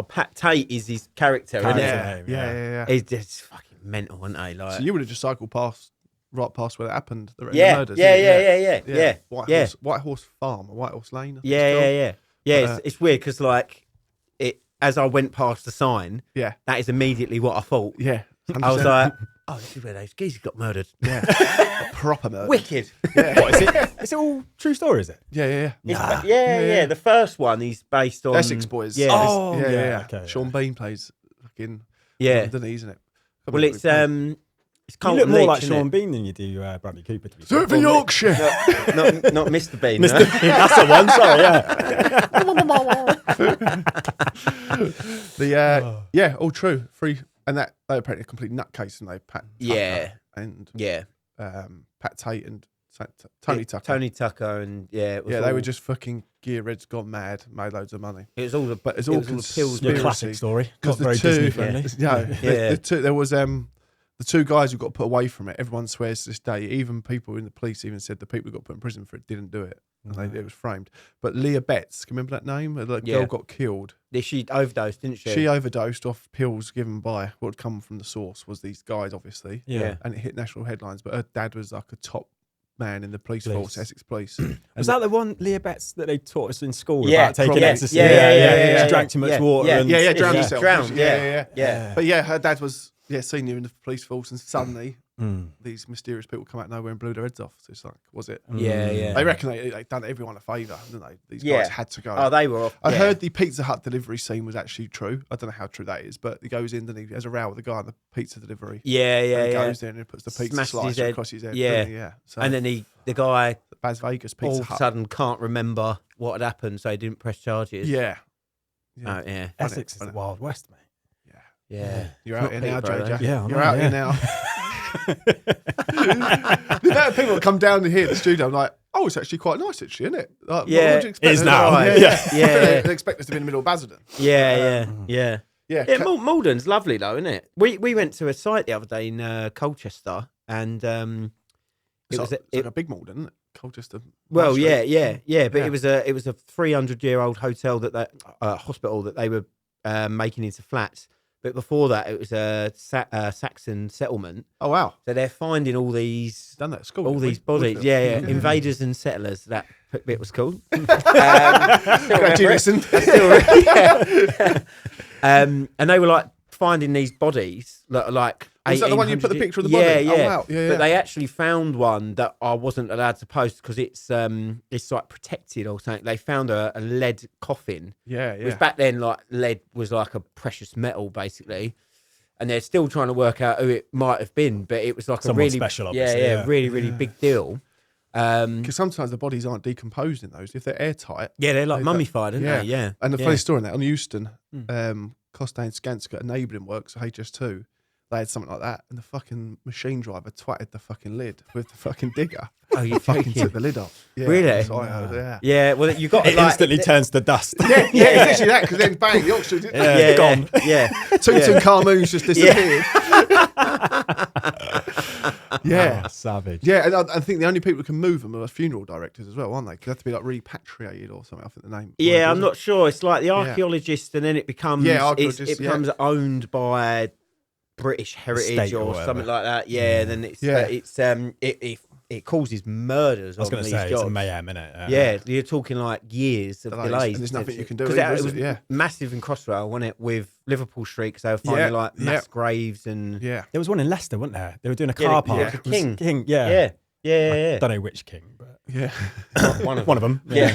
Pat Tate is his character, isn't it? Yeah. He's just fucking mental, aren't they? Like, So you would have just cycled right past where it happened. The murders. Yeah. White Horse Farm, or White Horse Lane. Yeah. It's weird because like as I went past the sign, that is immediately what I thought. Yeah. 100%. I was like, oh, this is where those geezers got murdered. Yeah. Proper murder. Wicked. Yeah. What, is it? It's all true story, is it? Yeah. Yeah. The first one is based on Essex boys. Yeah. Oh, yeah. Okay, Sean Bean plays fucking London, isn't it? Well, it's You Carlton look more Leach, like isn't Sean it? Bean than you do Bradley Cooper. To be Do it for Yorkshire. not Mr. Bean. Mr. No? Bean, that's the one. Sorry, yeah. All true. Free, and that they were apparently a complete nutcase, and they Pat Tucker and Pat Tate and Tony Tucker. Tony Tucker and it was they were just fucking gearheads, gone mad, made loads of money. It was all the But it's all pills. Your classic story. Not Because very Disney friendly. There was the two guys who got put away from it. Everyone swears to this day. Even people in the police even said the people who got put in prison for it didn't do it. And it was framed. But Leah Betts, can you remember that name? The girl got killed. She overdosed, didn't she? She overdosed off pills given by what had come from the source was these guys, obviously. Yeah. And it hit national headlines. But her dad was like a top man in the police force, Essex Police. Was that the one, Leah Betts, that they taught us in school Yeah, about taking probably. ecstasy? Yeah. She drank too much water. And, drowned herself. Drowned, Yeah. But yeah, her dad was senior in the police force, and suddenly these mysterious people come out of nowhere and blew their heads off. So it's like, was it? Yeah. They reckon they'd done everyone a favour, didn't they? These guys had to go. Oh, they were off. I heard the Pizza Hut delivery scene was actually true. I don't know how true that is, but he goes in and he has a row with the guy on the pizza delivery. Yeah. He goes there and he puts the pizza Smashes slicer his head. across his head. Yeah. So, And then the guy Baz Vegas Pizza all of Hut. a sudden can't remember what had happened, so he didn't press charges. Yeah. Oh, yeah. Essex is the Wild West, mate. Yeah. You're out here now, Peterborough, JJ. Yeah, I You're know, out here now. The amount of people that come down here at the studio, I'm like, oh, it's actually quite nice, actually, isn't it? Like, Yeah, what would you expect? it is now. Yeah. They expect us to be in the middle of Basildon. Yeah. Yeah. Malden's lovely though, isn't it? We went to a site the other day in Colchester, and It's like a big Malden, isn't it? Colchester. Well, Street. yeah, but it was a 300-year-old hotel that hospital that they were making into flats. But before that, it was a Saxon settlement. Oh wow! So they're finding all these Done that at school. all didn't these we? bodies. Yeah, invaders and settlers. That bit was cool. Glad you listened. And they were like finding these bodies like. Was that the one you put the 1800 picture of the body? Yeah. Oh, wow. Yeah. But they actually found one that I wasn't allowed to post because it's like protected or something. They found a lead coffin. Yeah. Which back then, like lead was like a precious metal, basically. And they're still trying to work out who it might have been, but it was like Someone a really special, obviously, really big deal. Because sometimes the bodies aren't decomposed in those. If they're airtight. Yeah, they're like mummified, aren't they? Yeah. And the funny story on that, on Euston, Costain Skanska enabling works at HS2. They had something like that, and the fucking machine driver twatted the fucking lid with the fucking digger. Oh, you fucking joking? took the lid off. Yeah, Really? so I heard, Yeah, well, you got It instantly turns to dust. Yeah, it's literally that, because then bang, the oxygen Gone. Yeah. Tutankhamun's just disappeared. Yeah. Oh, savage. Yeah, and I think the only people who can move them are funeral directors as well, aren't they? Because they have to be like repatriated or something. I think the name. Yeah, I'm not sure. It's like the archaeologist, and then it becomes archaeologist, it becomes owned by British Heritage State or or whatever. something like that. Yeah, then it causes murders. I was going to say, it's a mayhem, innit? Yeah, you're talking like years of delays. And there's nothing you can do. Because it was massive in Crossrail, wasn't it, with Liverpool Street? Because they were finding like mass graves and yeah. There was one in Leicester, wasn't there? They were doing a car park. the King. Yeah. Yeah. I don't know which king, but Yeah. One of one of them. Yeah.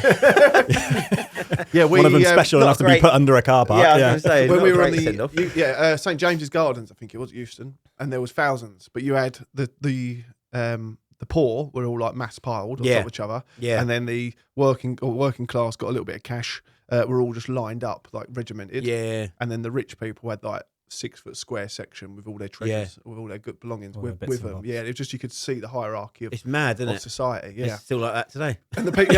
Yeah, One of them special not enough to great. be put under a car park. Yeah, I was going to say, when not we a were on great send-off. St James's Gardens, I think it was at Euston, and there was thousands, but you had the poor were all like mass piled on top of each other, and then the working class got a little bit of cash, were all just lined up like regimented, and then the rich people had like 6 foot square section with all their treasures, with all their good belongings All with the bits them. and bobs. Yeah, it was just you could see the hierarchy of It's mad, isn't of it? society. Yeah, It's still like that today. and the people.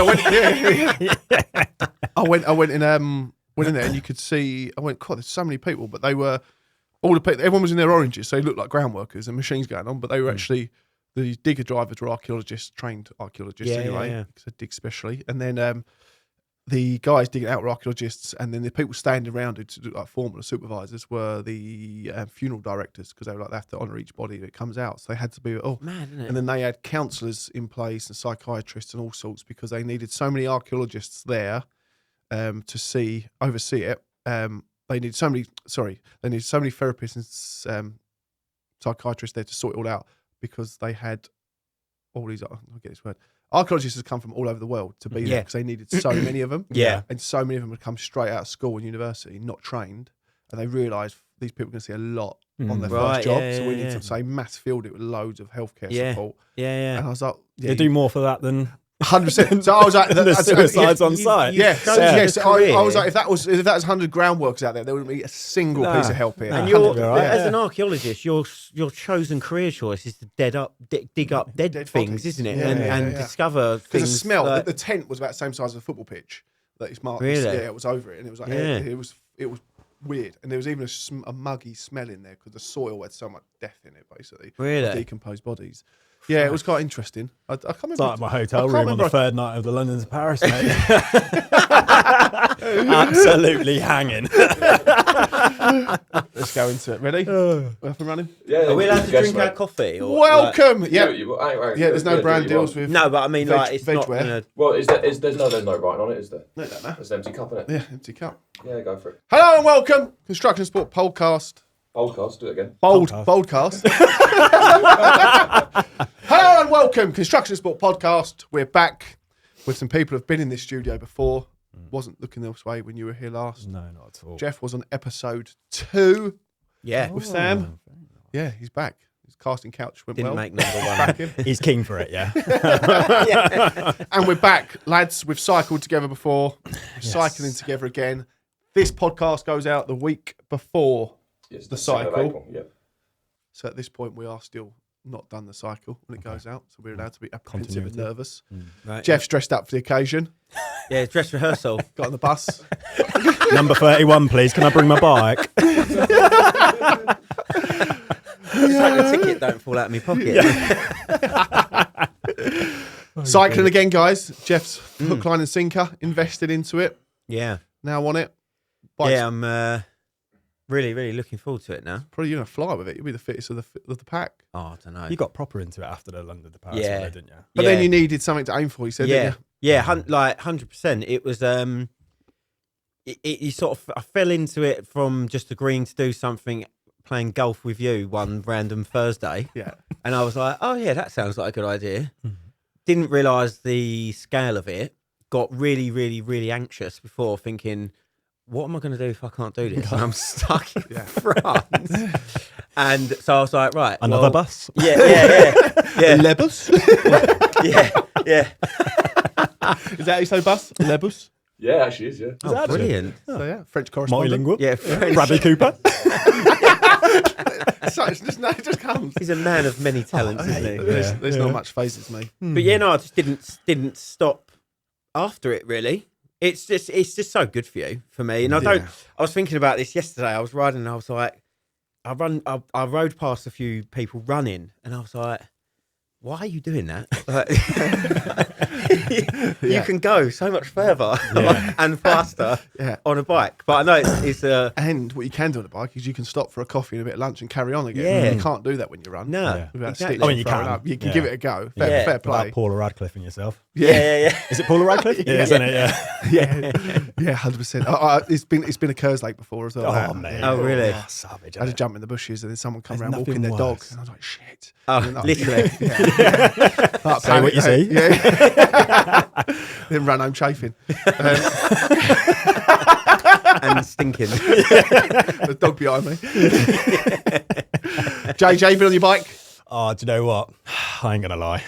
I went in there and you could see. I went, God, there's so many people, but they were all the people. Everyone was in their oranges, so they looked like ground workers and machines going on, but they were actually the digger drivers were archaeologists, trained archaeologists anyway, because they dig specially. And then the guys digging out were archaeologists, and then the people standing around who to do like foremen or supervisors were the funeral directors, because they were like, they have to honour each body that comes out. So they had to be mad, isn't it? And then they had counsellors in place and psychiatrists and all sorts, because they needed so many archaeologists there to oversee it. They needed so many therapists and psychiatrists there to sort it all out, because they had all these. I'll get this word. Archaeologists have come from all over the world to be there, because they needed so many of them. Yeah. And so many of them had come straight out of school and university, not trained. And they realised these people are going to see a lot on their first job. So we need to say mass field it with loads of healthcare support. Yeah. And I was like, They do more for that than 100%. So I was like, the suicides on site. I was like, if that was 100 ground workers out there, there wouldn't be a single piece of help here. And as an archaeologist, your chosen career choice is to dig up dead things, bodies. isn't it? And discover things. Because the smell, the tent was about the same size as a football pitch. That it's marked. Really? Yeah, it was over it, and it was like it was weird, and there was even a muggy smell in there because the soil had so much death in it, basically. Really? Decomposed bodies. Yeah, it was quite interesting. I can't remember. It's like my hotel room on the third night of the London to Paris, mate. Absolutely hanging. Let's go into it. Ready? We're up and running? Yeah. Are we allowed to drink our coffee? Or welcome! Yeah, there's no brand deals with... No, but I mean, it's not... Well, there's no writing on it, is there? No. There's an empty cup in it. Yeah, empty cup. Yeah, go for it. Hello and welcome. Construction Sport Podcast. Podcast, do it again. Boldcast. Hello and welcome, Construction Sport Podcast. We're back with some people who've been in this studio before. Wasn't looking this way when you were here last. No, not at all. Jeff was on episode 2. Yeah. With Sam. Yeah, he's back. His casting couch went Didn't well. make number 1. He's keen for it, yeah. And we're back, lads. We've cycled together before. Cycling together again. This podcast goes out the week before the cycle. Yeah. So at this point, we are still not done the cycle when it goes out. So we're allowed to be apprehensive and nervous. Right. Jeff's dressed up for the occasion. Yeah, dress rehearsal. Got on the bus. Number 31, please. Can I bring my bike? It's like the ticket don't fall out of my pocket. Cycling again, guys. Jeff's hook, line and sinker. Invested into it. Yeah. Now on it. Yeah, I'm really, really looking forward to it now. Probably you're going to fly with it. You'll be the fittest of the pack. Oh, I don't know. You got proper into it after the London to Paris, didn't you? But then you needed something to aim for, you said, didn't you? Yeah, 100%. It was, you sort of, I fell into it from just agreeing to do something, playing golf with you one random Thursday. Yeah. And I was like, oh yeah, that sounds like a good idea. Didn't realise the scale of it. Got really, really, really anxious before, thinking, what am I going to do if I can't do this? And I'm stuck in France. And so I was like, right. Another bus? Yeah. Lebus? yeah. Is that how you say bus? Lebus? Yeah, actually is, yeah. Oh, brilliant. So yeah, French correspondent. Multilingual? Yeah, Bradley Cooper? So it just comes. He's a man of many talents, isn't he? There's not much phases me. But yeah, no, I just didn't stop after it, really. It's just so good for me. And I was thinking about this yesterday. I was riding and I was like, I rode past a few people running and I was like, why are you doing that? You can go so much further and faster on a bike. But I know it's and what you can do on a bike is you can stop for a coffee and a bit of lunch and carry on again. Yeah. You can't do that when you run. No, Exactly. I mean, you can. You can give it a go. Fair play. Without Paula Radcliffe and yourself. Yeah. Is it Paula Radcliffe? Yeah, isn't it? Yeah. Yeah, 100%. It's been a Kerslake before as well. Oh, man. Oh, really? Oh, savage. I had to jump in the bushes and then someone come There's around walking their nothing dog. worse. And I was like, shit. Oh, literally. Say what you see. Yeah. Then run home chafing. And stinking. The dog behind me. JJ, been on your bike? Oh, do you know what? I ain't going to lie.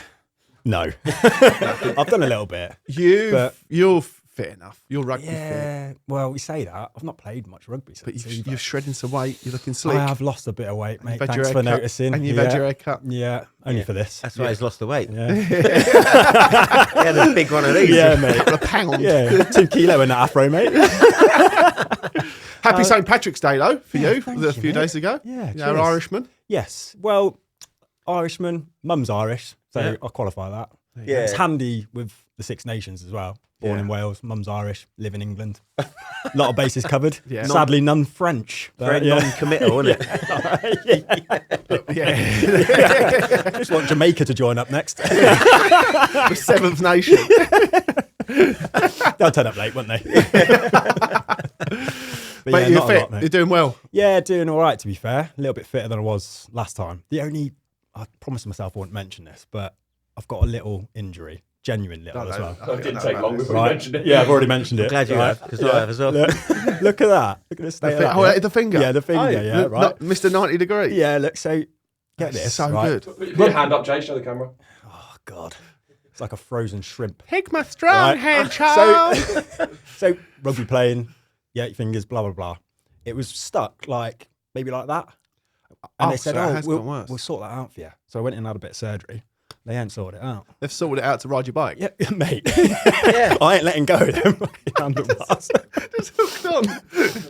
No. I've done a little bit. You're fit enough. You're rugby fit. Yeah, well, we say that. I've not played much rugby since. But you're shredding some weight. You're looking sleek. I have lost a bit of weight, mate. You've had your Thanks hair for cut, noticing. And you've had your hair cut. Yeah, only for this. That's why he's lost the weight. Yeah, He had a big one of these. yeah, mate. A couple of pounds. Yeah, 2 kilo in that afro, mate. Happy St. Patrick's Day, though, for you, thank a you, few mate. days ago. Yeah, You're an cheers. Irishman. Yes. Well, Irishman. Mum's Irish, so Yeah. I'll qualify that. Yeah. It's handy with the Six Nations as well. Born in Wales, mum's Irish, live in England. A lot of bases covered. Yeah. Sadly, none French. Very non-committal, isn't it? Yeah. Just want Jamaica to join up next. The Seventh Nation. They'll turn up late, won't they? But yeah, you're not a fit. lot, mate. You're doing well. Yeah, doing all right, to be fair. A little bit fitter than I was last time. I promised myself I wouldn't mention this, but I've got a little injury. Genuine little as well. So it didn't take long before you Right. mentioned it. Yeah, I've already mentioned it. Glad you have, because I have as well. Look at that. Look at this. The finger. Yeah, the finger, yeah, Look, right. Mr. 90 degree. Yeah, look, so get this. So right? good. Put your hand up, Jay, show the camera. Oh, God. It's like a frozen shrimp. Take my strong Right. hand, child. So, rugby playing, your fingers, blah, blah, blah. It was stuck, like, maybe like that. And they said, so it has we'll gone worse. sort that out for you. So I went in and had a bit of surgery. They ain't sorted it out. They've sorted it out to ride your bike. Yeah, mate. I ain't letting go of them fucking handlebars. Just hooked on.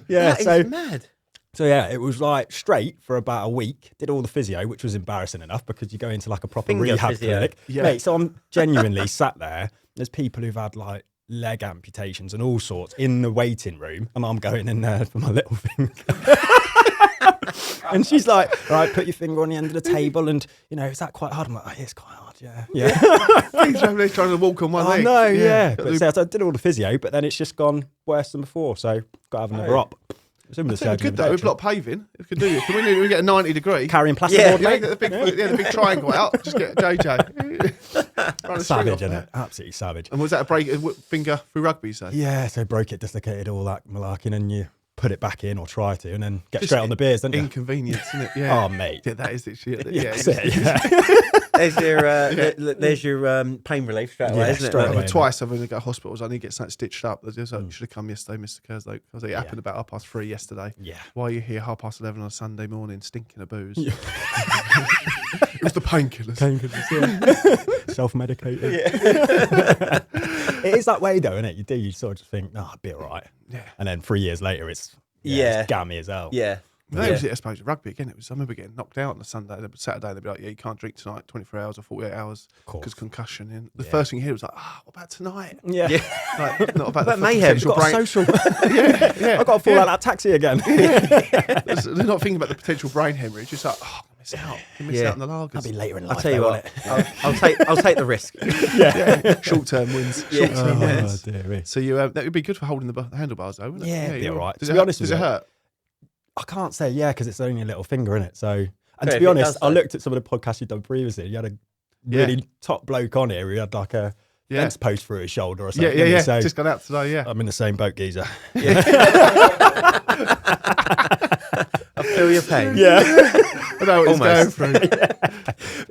Yeah, That so is mad. So yeah, it was like straight for about a week. Did all the physio, which was embarrassing enough because you go into like a proper Finger rehab physio. clinic. Yeah. Mate, so I'm genuinely sat there. There's people who've had like leg amputations and all sorts in the waiting room, and I'm going in there for my little finger. And she's like, "All right, put your finger on the end of the table, and is that quite hard?" I'm like, "Oh, yeah, it's quite hard, yeah." He's trying to walk on one I leg. know, yeah. But so I did all the physio, but then it's just gone worse than before. So got to have another op. Similar Good surgery. though, with block paving. It could do you. Can we get a 90 degree? Carrying plastic Yeah. board, Yeah, mate. get the big triangle out. Just get JJ. Run a string Savage, off isn't there. it? Absolutely savage. And was that a break finger through rugby? You say? Yeah, so broke it, dislocated, all that malarkey, and you put it back in or try to, and then get Just straight on the beers, don't you? Inconvenience, isn't it? Yeah. Oh, mate. Yeah, that is it. Shit. Yeah, Yeah, that's it, yeah. There's your pain relief straight away, Yeah, isn't straight it? away. Twice I've only got to hospitals. I need to get something stitched up. They just like, you should have come yesterday, Mr. Kerslow. I was like, it happened about 3:30 yesterday. Yeah. Why are you here 11:30 on a Sunday morning stinking of booze? It was the painkillers. Self-medicated. It is that way though, isn't it? You sort of just think, no, I'll be all right. Yeah. And then 3 years later, it's gammy as hell. Yeah. That was it, I suppose, rugby again. I remember getting knocked out on a Sunday. Saturday, they'd be like, yeah, you can't drink tonight, 24 hours or 48 hours because concussion. And the first thing you hear was like, what about tonight? Yeah. Like, not about But the mayhem, potential Got a brain. social. Yeah. I've got to fall out that taxi again. They're not thinking about the potential brain hemorrhage. It's like, I miss out. You miss Yeah. out on the lagers. That'll be later in life. I'll tell you though, what, won't it? I'll take the risk. Short-term wins. Yeah. Short-term Oh, wins. dearie. So that would be good for holding the handlebars, though, wouldn't it? Yeah, it'd be you're- all right. Does To it be honest does with it you, hurt? I can't say because it's only a little finger in it. So, and Yeah, to if be it honest, does, I though. looked at some of the podcasts you'd done previously. You had a really top bloke on here who had like a fence post through his shoulder or Yeah, something. yeah. So Just got out today, yeah. I'm in the same boat, geezer. I feel your pain. Yeah, I know what he's going Almost. through.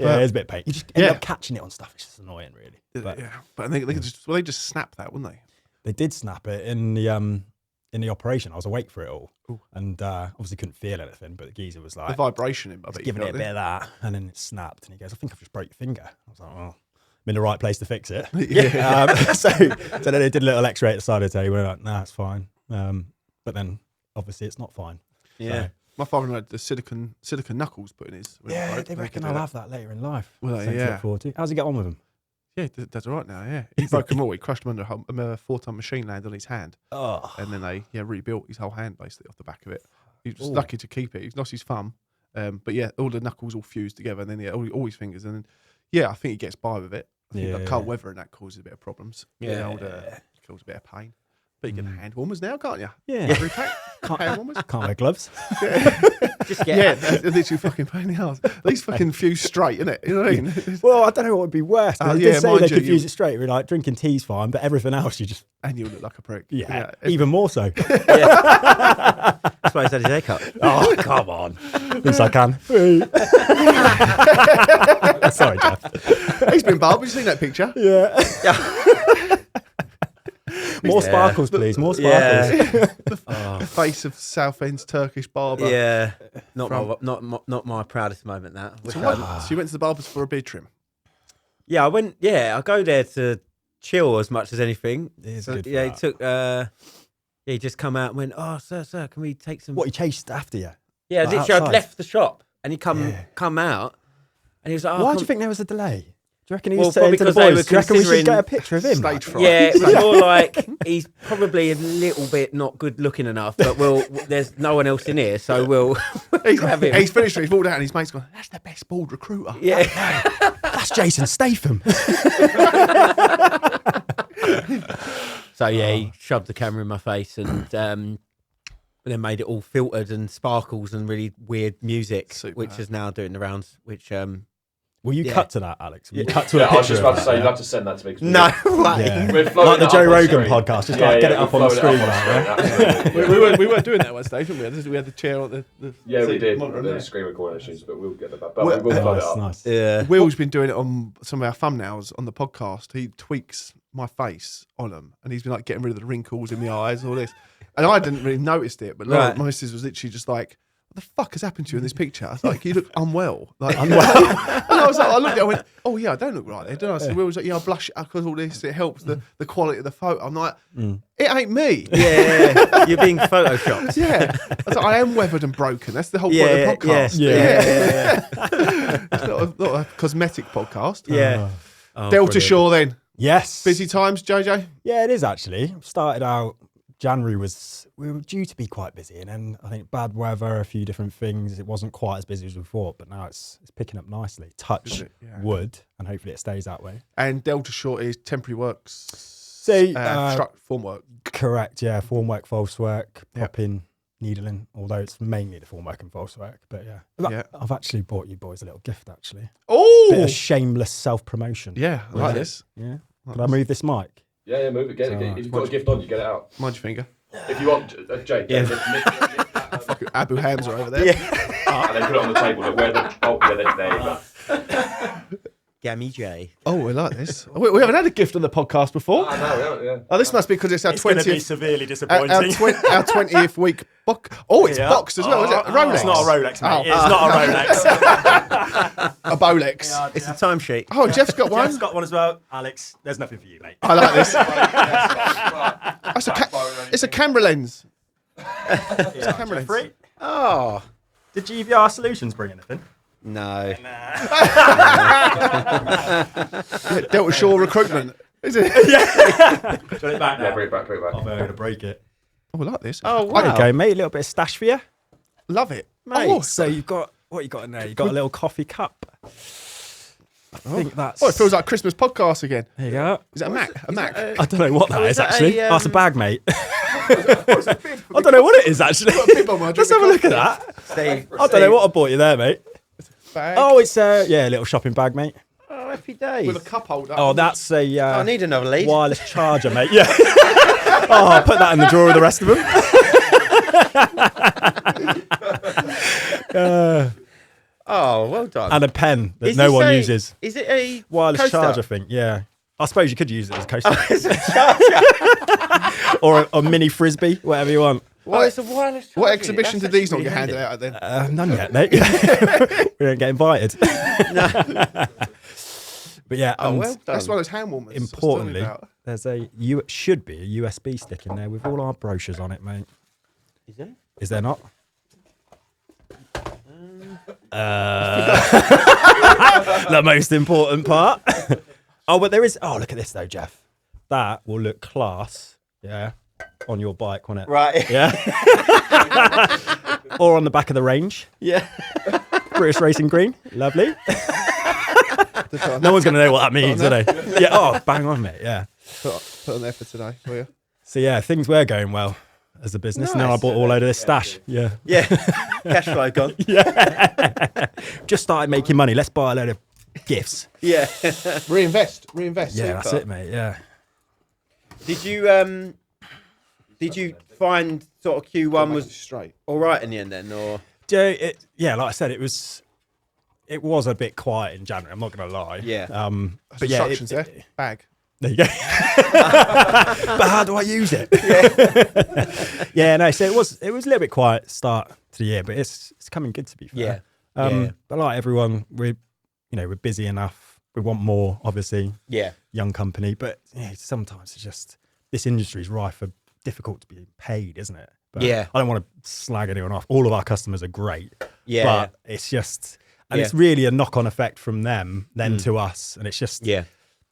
yeah, it's a bit of pain. You just end up catching it on stuff. It's just annoying, really. But Yeah, but they just snap that, wouldn't they? they did snap it in the operation. I was awake for it all, and obviously couldn't feel anything. But the geezer was The like vibration, I bet you giving it a felt bit of that, and then it snapped. And he goes, "I think I've just broke your finger." I was like, "Well, I'm in the right place to fix it." So then they did a little X-ray at the side of the table. We're like, "Nah, it's fine." But then obviously it's not fine. Yeah. So, My father had the silicon knuckles put in his. when he yeah, broke. they could reckon do I'll that. have that later in life. Well, Something to yeah. look forward to. How's he get on with him? Yeah, that's all right now. Yeah, he broke them all. He crushed them under a 4-ton machine landed on his hand, Oh, and then they rebuilt his whole hand basically off the back of it. He was lucky to keep it. He's lost his thumb, but yeah, all the knuckles all fused together, and then all his fingers, and then I think he gets by with it. I think like cold weather and that causes a bit of problems. Causes a bit of pain. But you get hand warmers now, can't you? yeah. Every pack. Hand warmers. Can't wear gloves. Just get Yeah, that's literally fucking pain in the arse. These fucking fuse straight, innit? You know what I mean? Well, I don't know what would be worse. Oh, They yeah, did say mind they you, could use it straight. We're like, drinking tea's fine, but everything else you just, And you look like a prick. even more so. That's why he's had his haircut. Oh, come on. At least I can. Sorry, Jeff. He's been barbed. Have you seen that picture? Yeah. More Yeah. sparkles, please. More sparkles. Yeah. The face of Southend's Turkish barber. Yeah. Not my proudest moment, that. Wish I hadn't. So you went to the barber's for a beard trim. Yeah, I go there to chill as much as anything. It is So, good for yeah, that. he took he just come out and went, "Oh, sir, can we take some?" What, he chased after you? Yeah, Like literally, I'd outside? left the shop and he come out and he was like, "Oh, Why come-" do you think there was a delay? Do you you reckon he Well, was saying to the probably 'cause they boys, do you reckon we should considering get a picture of him? Stage Like, fright. Yeah, it was more like he's probably a little bit not good looking enough, but there's no one else in here, so we'll have him. He's finished. He's walked out, and his mate's gone. That's the best bald recruiter. Yeah. that's Jason Statham. So yeah, he shoved the camera in my face and then made it all filtered and sparkles and really weird music, Superb. which is now doing the rounds. Which Will you Yeah. cut to that, Alex? Will you cut to Yeah, a I was picture just about to of say, that, you'll have to send that to me. 'Cause no, Yeah. We're flowing Like the it Joe up on Rogan screen. podcast, just like get it up on the we're screen. flowing it Like, up on screen, absolutely. we were doing that at one stage, didn't we? We had the chair on the Yeah, we seat did. monitor in The there. screen recording issues, but we'll get that back. But Well, we will flow it nice, up. nice. yeah, Will's been doing it on some of our thumbnails on the podcast. He tweaks my face on them, and he's been like getting rid of the wrinkles in my eyes, all this. And I didn't really notice it, but Right. my missus was literally just like, "What the fuck has happened to you in this picture?" I was like, "You look unwell." Like, and I was like, I looked at it, I went, "Oh yeah, I don't look right there, do I?" So Will was like, "Yeah, I blush it because all this. It helps the quality of the photo." I'm like, "It ain't me." yeah, you're being photoshopped. Yeah, I was like, I am weathered and broken. That's the whole point Yeah, of the podcast. Yeah. It's not a cosmetic podcast. Yeah. Oh. Oh, Delta brilliant. Shore then. Yes. Busy times, JJ? Yeah, it is actually. Started out, January we were due to be quite busy, and then I think bad weather, a few different things. It wasn't quite as busy as we thought, but now it's picking up nicely. Touch Is it? Yeah. wood, and hopefully it stays that way. And Delta Shore is temporary works. So, Form work. correct, yeah, formwork, false work, Yeah. popping, needling, although it's mainly the formwork and false work. But yeah. Yeah. I've actually bought you boys a little gift, actually. Bit Oh! of shameless self-promotion. Yeah, I like this. Yeah. Can I move this mic? Yeah, move it. Get it. If you've got a gift on, you get it out. Mind your finger. If you want, Jake, Yeah. Fucking Abu Hamza over there. and then put it on the table. Look, where the there you go. Gammy J. Oh, I like this. We haven't had a gift on the podcast before. I know, yeah. Oh, this must be because it's our 20th. severely Our 20th week box. Oh, it's Yeah. boxed as well, is it? A Rolex. It's not a Rolex, mate. Oh. It's not a Rolex. A Bolex. It's a timesheet. Oh, Jeff's got one. Jeff's got one as well. Alex, there's nothing for you, mate. I like this. It's a camera lens. It's a camera lens. Free. Oh Did GVR Solutions bring anything? no. Delta Shore recruitment. Is it? Put it back now. Yeah, bring it back. I'm going to break it. Oh, I like this. Oh There you wow. go, mate. A little bit of stash for you. Love it. Mate, Oh, so you've got, what you got in there? You've got a little coffee cup. I think that's... oh, it feels like Christmas podcast again. There you go. Is that a Mac? A Mac? I don't know what that is, that actually. a, That's a bag, mate. I don't know what it is, actually. bib on my Let's have a look at that. Steve, I don't know what I bought you there, mate. Bag Oh, it's a little shopping bag, mate. Oh, happy days. with a cup holder. Oh, that's a I need another lead. wireless charger, mate. Yeah. Oh, I'll put that in the drawer with the rest of them. Oh, well done. And a pen that Is no this one a- uses. Is it a Wireless coaster? charger thing, yeah. I suppose you could use it as a coaster. It's a charger. Or a mini frisbee, whatever you want. Oh, it's a wireless charger. What exhibition That's did these not actually get handed really out at then? None yet, mate. We don't get invited. But yeah, Oh, and well done. That's one of those hand warmers. importantly, I was there's should be a USB stick in there with all our brochures on it, mate. Is it? Is there not? The most important part. Oh, but there is. Oh, look at this though, Jeff. That will look class. Yeah, on your bike, won't it? Right. Yeah. Or on the back of the range. Yeah. British Racing Green. Lovely. about No one's going to know what that means, are they? Yeah. Oh, bang on, mate. Yeah. put on there for today for you. So yeah, things were going well as a business. Now I Nice. bought all load of this stash. Yeah. Yeah. Cash flow gone. Just started making money. Let's buy a load of gifts. Yeah. Reinvest. Yeah, that's it, mate. Yeah. Did you find sort of Q1 was straight. all right in the end then, or? Yeah, like I said, it was a bit quiet in January. I'm not going to lie. Yeah. But yeah, Instructions there. Bag. there you go. But how do I use it? Yeah, no. So it was a little bit quiet start to the year, but it's coming good to be fair. Yeah. But like everyone, we're busy enough. We want more, obviously. Yeah. Young company, but sometimes it's just this industry is rife for difficult to be paid, isn't it? But Yeah. I don't want to slag anyone off. All of our customers are great. Yeah. But it's just And it's really a knock-on effect from them then to us. And it's just, so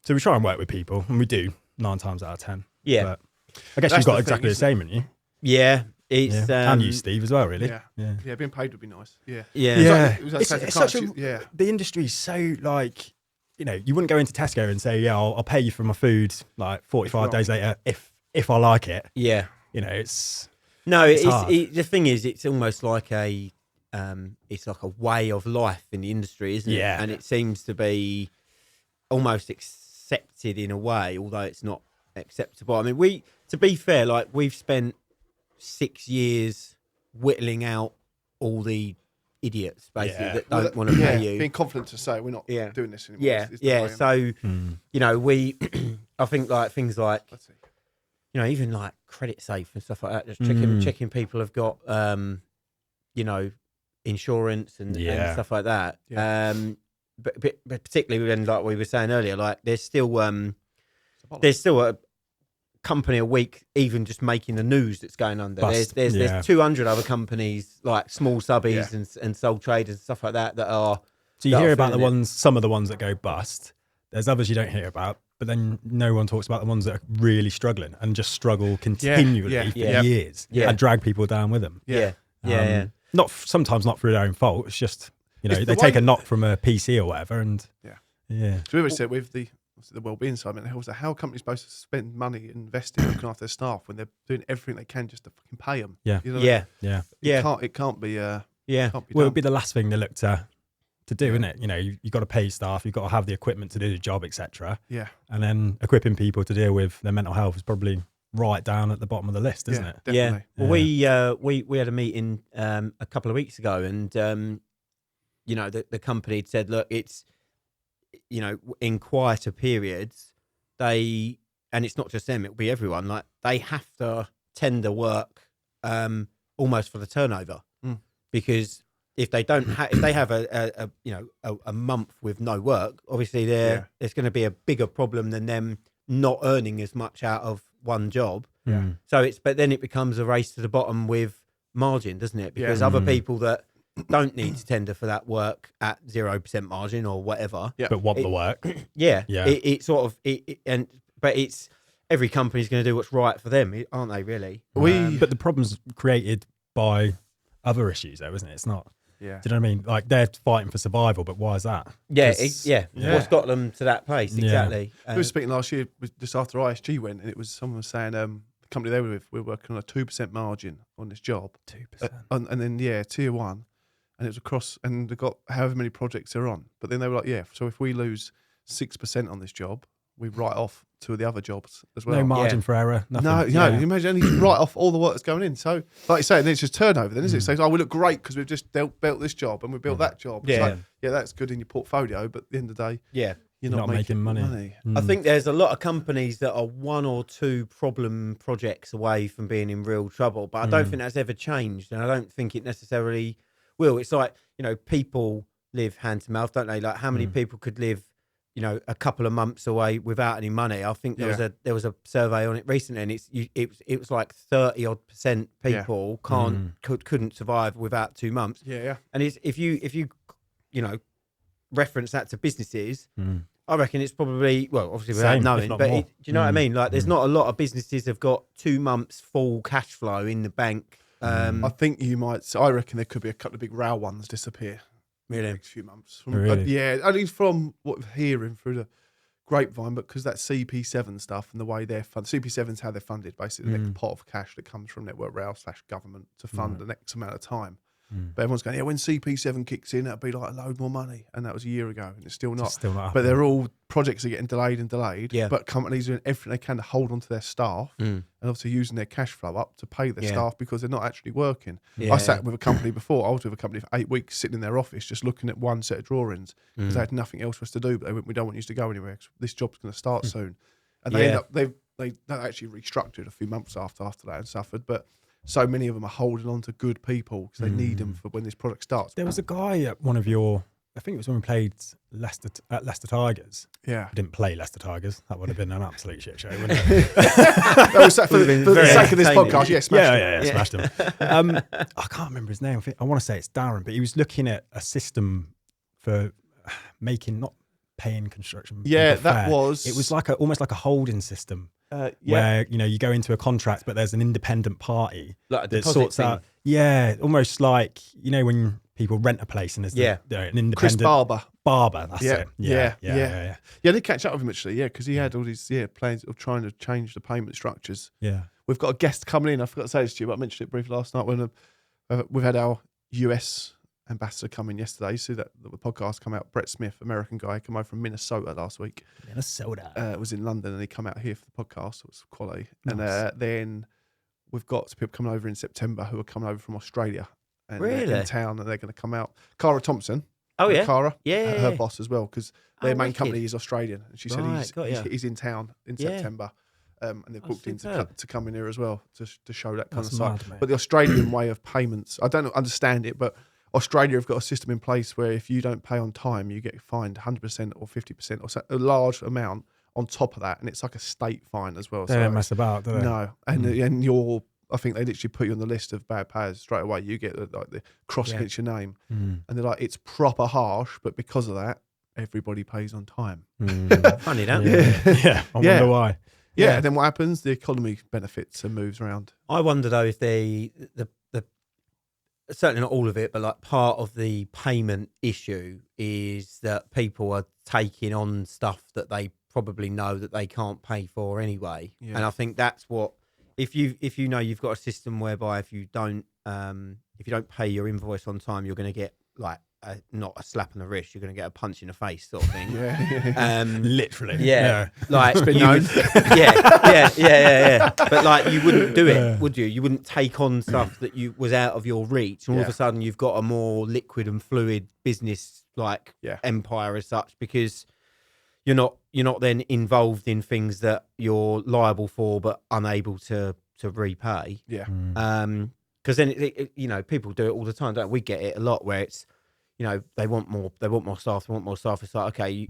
we try and work with people, and we do 9 times out of 10. Yeah. But I guess you've got exactly the same, haven't you? Yeah. It's, and you, Steve, as well, really. Yeah, being paid would be nice. Yeah. It's such a, the industry's so like, you know, you wouldn't go into Tesco and say, I'll pay you for my food like 45 days later if I like it. Yeah. You know, it's... No, the thing is, it's almost like a way of life in the industry, isn't it? Yeah. And it seems to be almost accepted in a way, although it's not acceptable. I mean, to be fair, like we've spent 6 years whittling out all the idiots basically that don't want to pay you. Being confident to say we're not doing this anymore. Yeah. So you know, I think like things like, you know, even like credit safe and stuff like that, just checking people have got you know, insurance and stuff like that. Yeah. But particularly when, like we were saying earlier, like there's still a company a week even just making the news that's going under. There's 200 other companies like small subbies and sole traders and stuff like that are. So you hear about some of the ones that go bust. There's others you don't hear about, but then no one talks about the ones that are really struggling and just struggle continually for years and drag people down with them. Sometimes not through their own fault. It's just, you know, they take a knock from a PC or whatever, and So we always said with the wellbeing side, I mean, how are companies supposed to spend money investing looking after their staff when they're doing everything they can just to fucking pay them? Yeah, you know It can't be. Well, it'd be the last thing they look to do, isn't it? You know, you've got to pay staff, you've got to have the equipment to do the job, etc. Yeah, and then equipping people to deal with their mental health is probably right down at the bottom of the list, isn't it? Definitely. Well, we had a meeting a couple of weeks ago, and you know, the company had said, look, it's, you know, in quieter periods, and it's not just them, it'll be everyone, like they have to tender work almost for the turnover, because if they don't if they have a month with no work, obviously there's going to be a bigger problem than them not earning as much out of one job. So but then it becomes a race to the bottom with margin, doesn't it? Because other people that don't need to tender for that work at 0% margin or whatever, but want the work. But it's every company's going to do what's right for them, aren't they? Really? But the problem's created by other issues, though, isn't it? It's not. Yeah. Do you know what I mean? Like they're fighting for survival, but why is that? What's got them to that place? Exactly. We were speaking last year, just after ISG went, and it was someone was saying the company they were with, we were working on a 2% margin on this job. 2%. And then tier 1. And it was across, and they've got however many projects they're on. But then they were like, so if we lose 6% on this job, we write off 2 of the other jobs as well. No margin for error, nothing. No, you imagine only write off all the work that's going in. So, like you say, then it's just turnover then, isn't it? So, we look great because we've just built this job and we built that job. Yeah. So, that's good in your portfolio, but at the end of the day, you're not making money. I think there's a lot of companies that are 1 or 2 problem projects away from being in real trouble, but I don't think that's ever changed, and I don't think it necessarily will. It's like, you know, people live hand to mouth, don't they? Like how many people could live, you know, a couple of months away without any money? I think there was a survey on it recently, and it was like 30% people couldn't survive without 2 months. And if you know, reference that to businesses, I reckon it's probably, well, obviously without knowing, but do you know what I mean? Like there's not a lot of businesses have got 2 months full cash flow in the bank. I think you might. So I reckon there could be a couple of big row ones disappear. Really? In the next few months. Really? Only from what we're hearing through the grapevine, but because that CP7 stuff and the way they're funded. CP7 is how they're funded, basically the next pot of cash that comes from Network Rail / government to fund the next amount of time. But everyone's going, when CP7 kicks in, that'll be like a load more money. And that was a year ago, and it's still not. But they're all, projects are getting delayed. Yeah. But companies are doing everything they can to hold on to their staff and obviously using their cash flow up to pay their staff because they're not actually working. I sat with a company before. I was with a company for 8 weeks sitting in their office just looking at one set of drawings because they had nothing else for us to do. But they went, we don't want you to go anywhere because this job's going to start soon. And they end up, they actually restructured a few months after that and suffered. But so many of them are holding on to good people because they need them for when this product starts. There was a guy at one of your, I think it was when we played Leicester Tigers. Yeah. We didn't play Leicester Tigers. That would have been an absolute shit show, wouldn't it? That was for the sake of this podcast. Smashed him. I can't remember his name. I want to say it's Darren, but he was looking at a system for not paying construction. Yeah, people that fair. was. It was almost like a holding system. Yeah. Where you go into a contract, but there's an independent party Like a that deposit sorts thing. out. Yeah, almost like when people rent a place and there's an independent Chris Barber. That's Yeah. it. Yeah. Yeah. I did catch up with him actually. Yeah, because he had all these plans of trying to change the payment structures. Yeah. We've got a guest coming in. I forgot to say this to you, but I mentioned it briefly last night when we've had our US ambassador come in yesterday. You see that the podcast come out. Brett Smith, American guy, come over from Minnesota last week. Minnesota. Was in London and he come out here for the podcast. It was quality. Nice. And then we've got people coming over in September who are coming over from Australia. And Really? they're in town and they're going to come out. Cara Thompson. Oh, yeah. Cara. Yeah. Her boss as well, because their main wicked. company is Australian. And she said Right, he's in town in September. And they've booked in to come in here as well to show that kind of side. But the Australian way of payments, I don't understand it, but Australia have got a system in place where if you don't pay on time, you get fined 100% or 50% or a large amount on top of that, and it's like a state fine as well. They don't mess about, do they? No, and you're. I think they literally put you on the list of bad payers straight away. You get like the cross against your name, and they're like, it's proper harsh, but because of that, everybody pays on time. Funny, don't Yeah. I wonder why. Yeah, and then what happens? The economy benefits and moves around. I wonder though if the certainly not all of it, but like part of the payment issue is that people are taking on stuff that they probably know that they can't pay for anyway. Yeah. And I think that's what if you know you've got a system whereby if you don't pay your invoice on time, you're going to get like not a slap on the wrist, you're going to get a punch in the face sort of thing. Literally. Yeah. Like yeah. But like you wouldn't do it, would you? You wouldn't take on stuff that was out of your reach, and all of a sudden you've got a more liquid and fluid business empire as such, because you're not then involved in things that you're liable for but unable to repay. Yeah. Because then people do it all the time, don't we? Get it a lot where it's they want more staff. It's like, okay,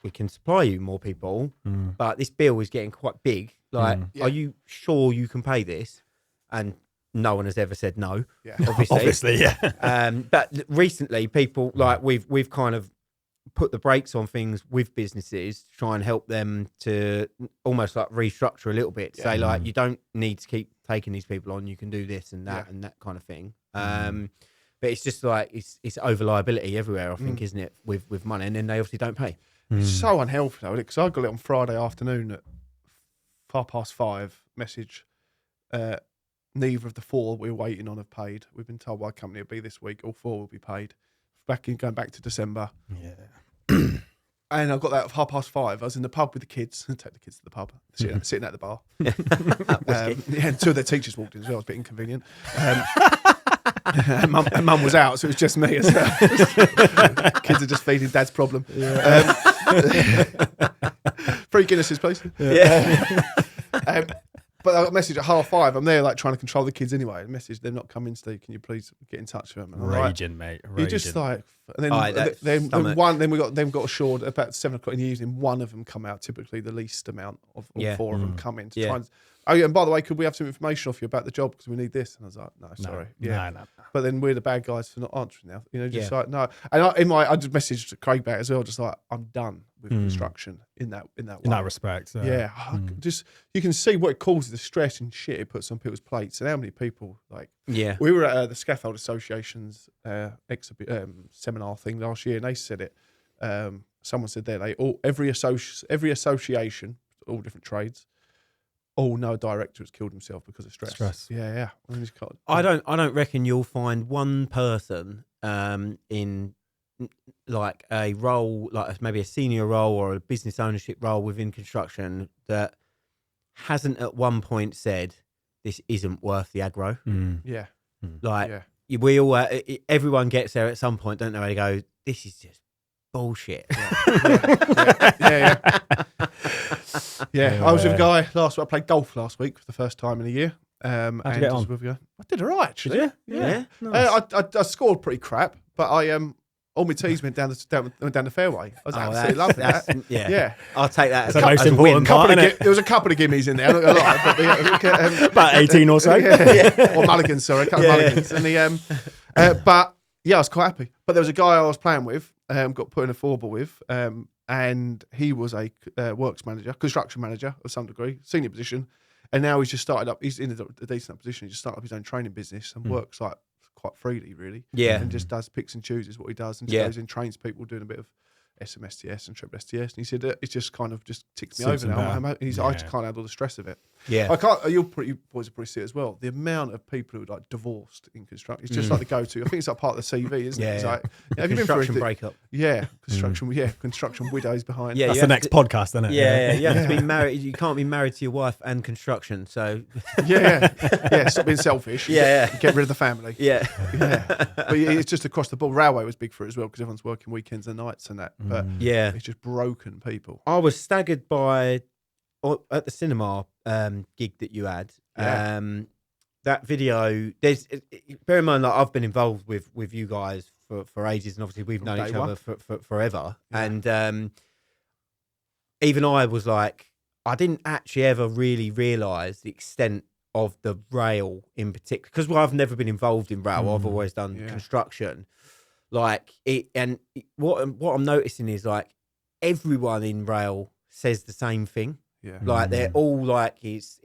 we can supply you more people, but this bill is getting quite big. Like, are you sure you can pay this? And no one has ever said no. Yeah, obviously, yeah. But recently, people like we've kind of put the brakes on things with businesses to try and help them to almost like restructure a little bit. Say like, you don't need to keep taking these people on. You can do this and that and that kind of thing. But it's just like it's over liability everywhere, I think, isn't it? With money, and then they obviously don't pay. It's so unhealthy though, because I got it on Friday afternoon at 5:30. Message: neither of the 4 we were waiting on have paid. We've been told by a company it'll be this week. All 4 will be paid. Going back to December. Yeah. And I got that at 5:30. I was in the pub with the kids. Take the kids to the pub. Sitting at the bar. And 2 of their teachers walked in as well. It was a bit inconvenient. And mum was out, so it was just me as well. Kids are just feeding dad's problem. Yeah. 3 Guinnesses, please. Yeah. But I got a message at 5:30. I'm there like trying to control the kids anyway. A message, they're not coming, Steve. Can you please get in touch with them? And Raging, mate. Raging. You're just like, and then then got assured about 7 o'clock in the evening. One of them come out. Typically, the least amount of all 4 of them come in to try and. Oh yeah, and by the way, could we have some information off you about the job because we need this? And I was like, no, sorry. No. But then we're the bad guys for not answering now. Just like no. And I just messaged Craig back as well, just like I'm done with construction in that way. In that respect. Just you can see what it causes, the stress and shit it puts on people's plates, and how many people like. Yeah. We were at the Scaffold Association's seminar thing last year, and they said it. Someone said there every association, all different trades. No director has killed himself because of stress. Yeah. I don't reckon you'll find one person in like a role, like maybe a senior role or a business ownership role within construction that hasn't at one point said this isn't worth the aggro. We all, everyone gets there at some point, don't they? They go, this is just bullshit. Yeah, I was with a guy last week. I played golf last week for the first time in a year. How'd you get on? I did all right, actually. Did you? Yeah. Nice. I scored pretty crap, but all my tees went down the fairway. I was absolutely loving that. Yeah. I'll take that. That's the most important part, isn't it? There was a couple of gimmies in there. Not gonna lie, but about 18 or so. Or mulligans, sorry, a couple of mulligans. And but yeah, I was quite happy. But there was a guy I was playing with got put in a 4-ball with, and he was a works manager, construction manager of some degree, senior position, and now he's just started up. He's in a decent position. He just started up his own training business and works like quite freely, really. Yeah, and just picks and chooses what he does, and just goes in, trains people, doing a bit of SMSTS and triple STS, and he said it just kind of just ticks me over now. I just can't handle the stress of it. Yeah, I can't. You boys will probably see it as well. The amount of people who are like divorced in construction, it's just like the go-to. I think it's like part of the CV, isn't it? It's like, have you been through construction breakup? Yeah, construction. Yeah, construction widows behind. Yeah, that's the next podcast, isn't it? Yeah, you have to be married. You can't be married to your wife and construction. So yeah. Stop being selfish. Get rid of the family. Yeah. But it's just across the board. Railway was big for it as well because everyone's working weekends and nights and that. But it's just broken people. I was staggered by at the cinema gig that you had. That video. Bear in mind that I've been involved with you guys for ages, and obviously we've known each other for forever. Yeah. And even I was like, I didn't actually ever really realise the extent of the rail in particular, because I've never been involved in rail. I've always done construction. Like what I'm noticing is like everyone in rail says the same thing. Yeah. Like they're all like it's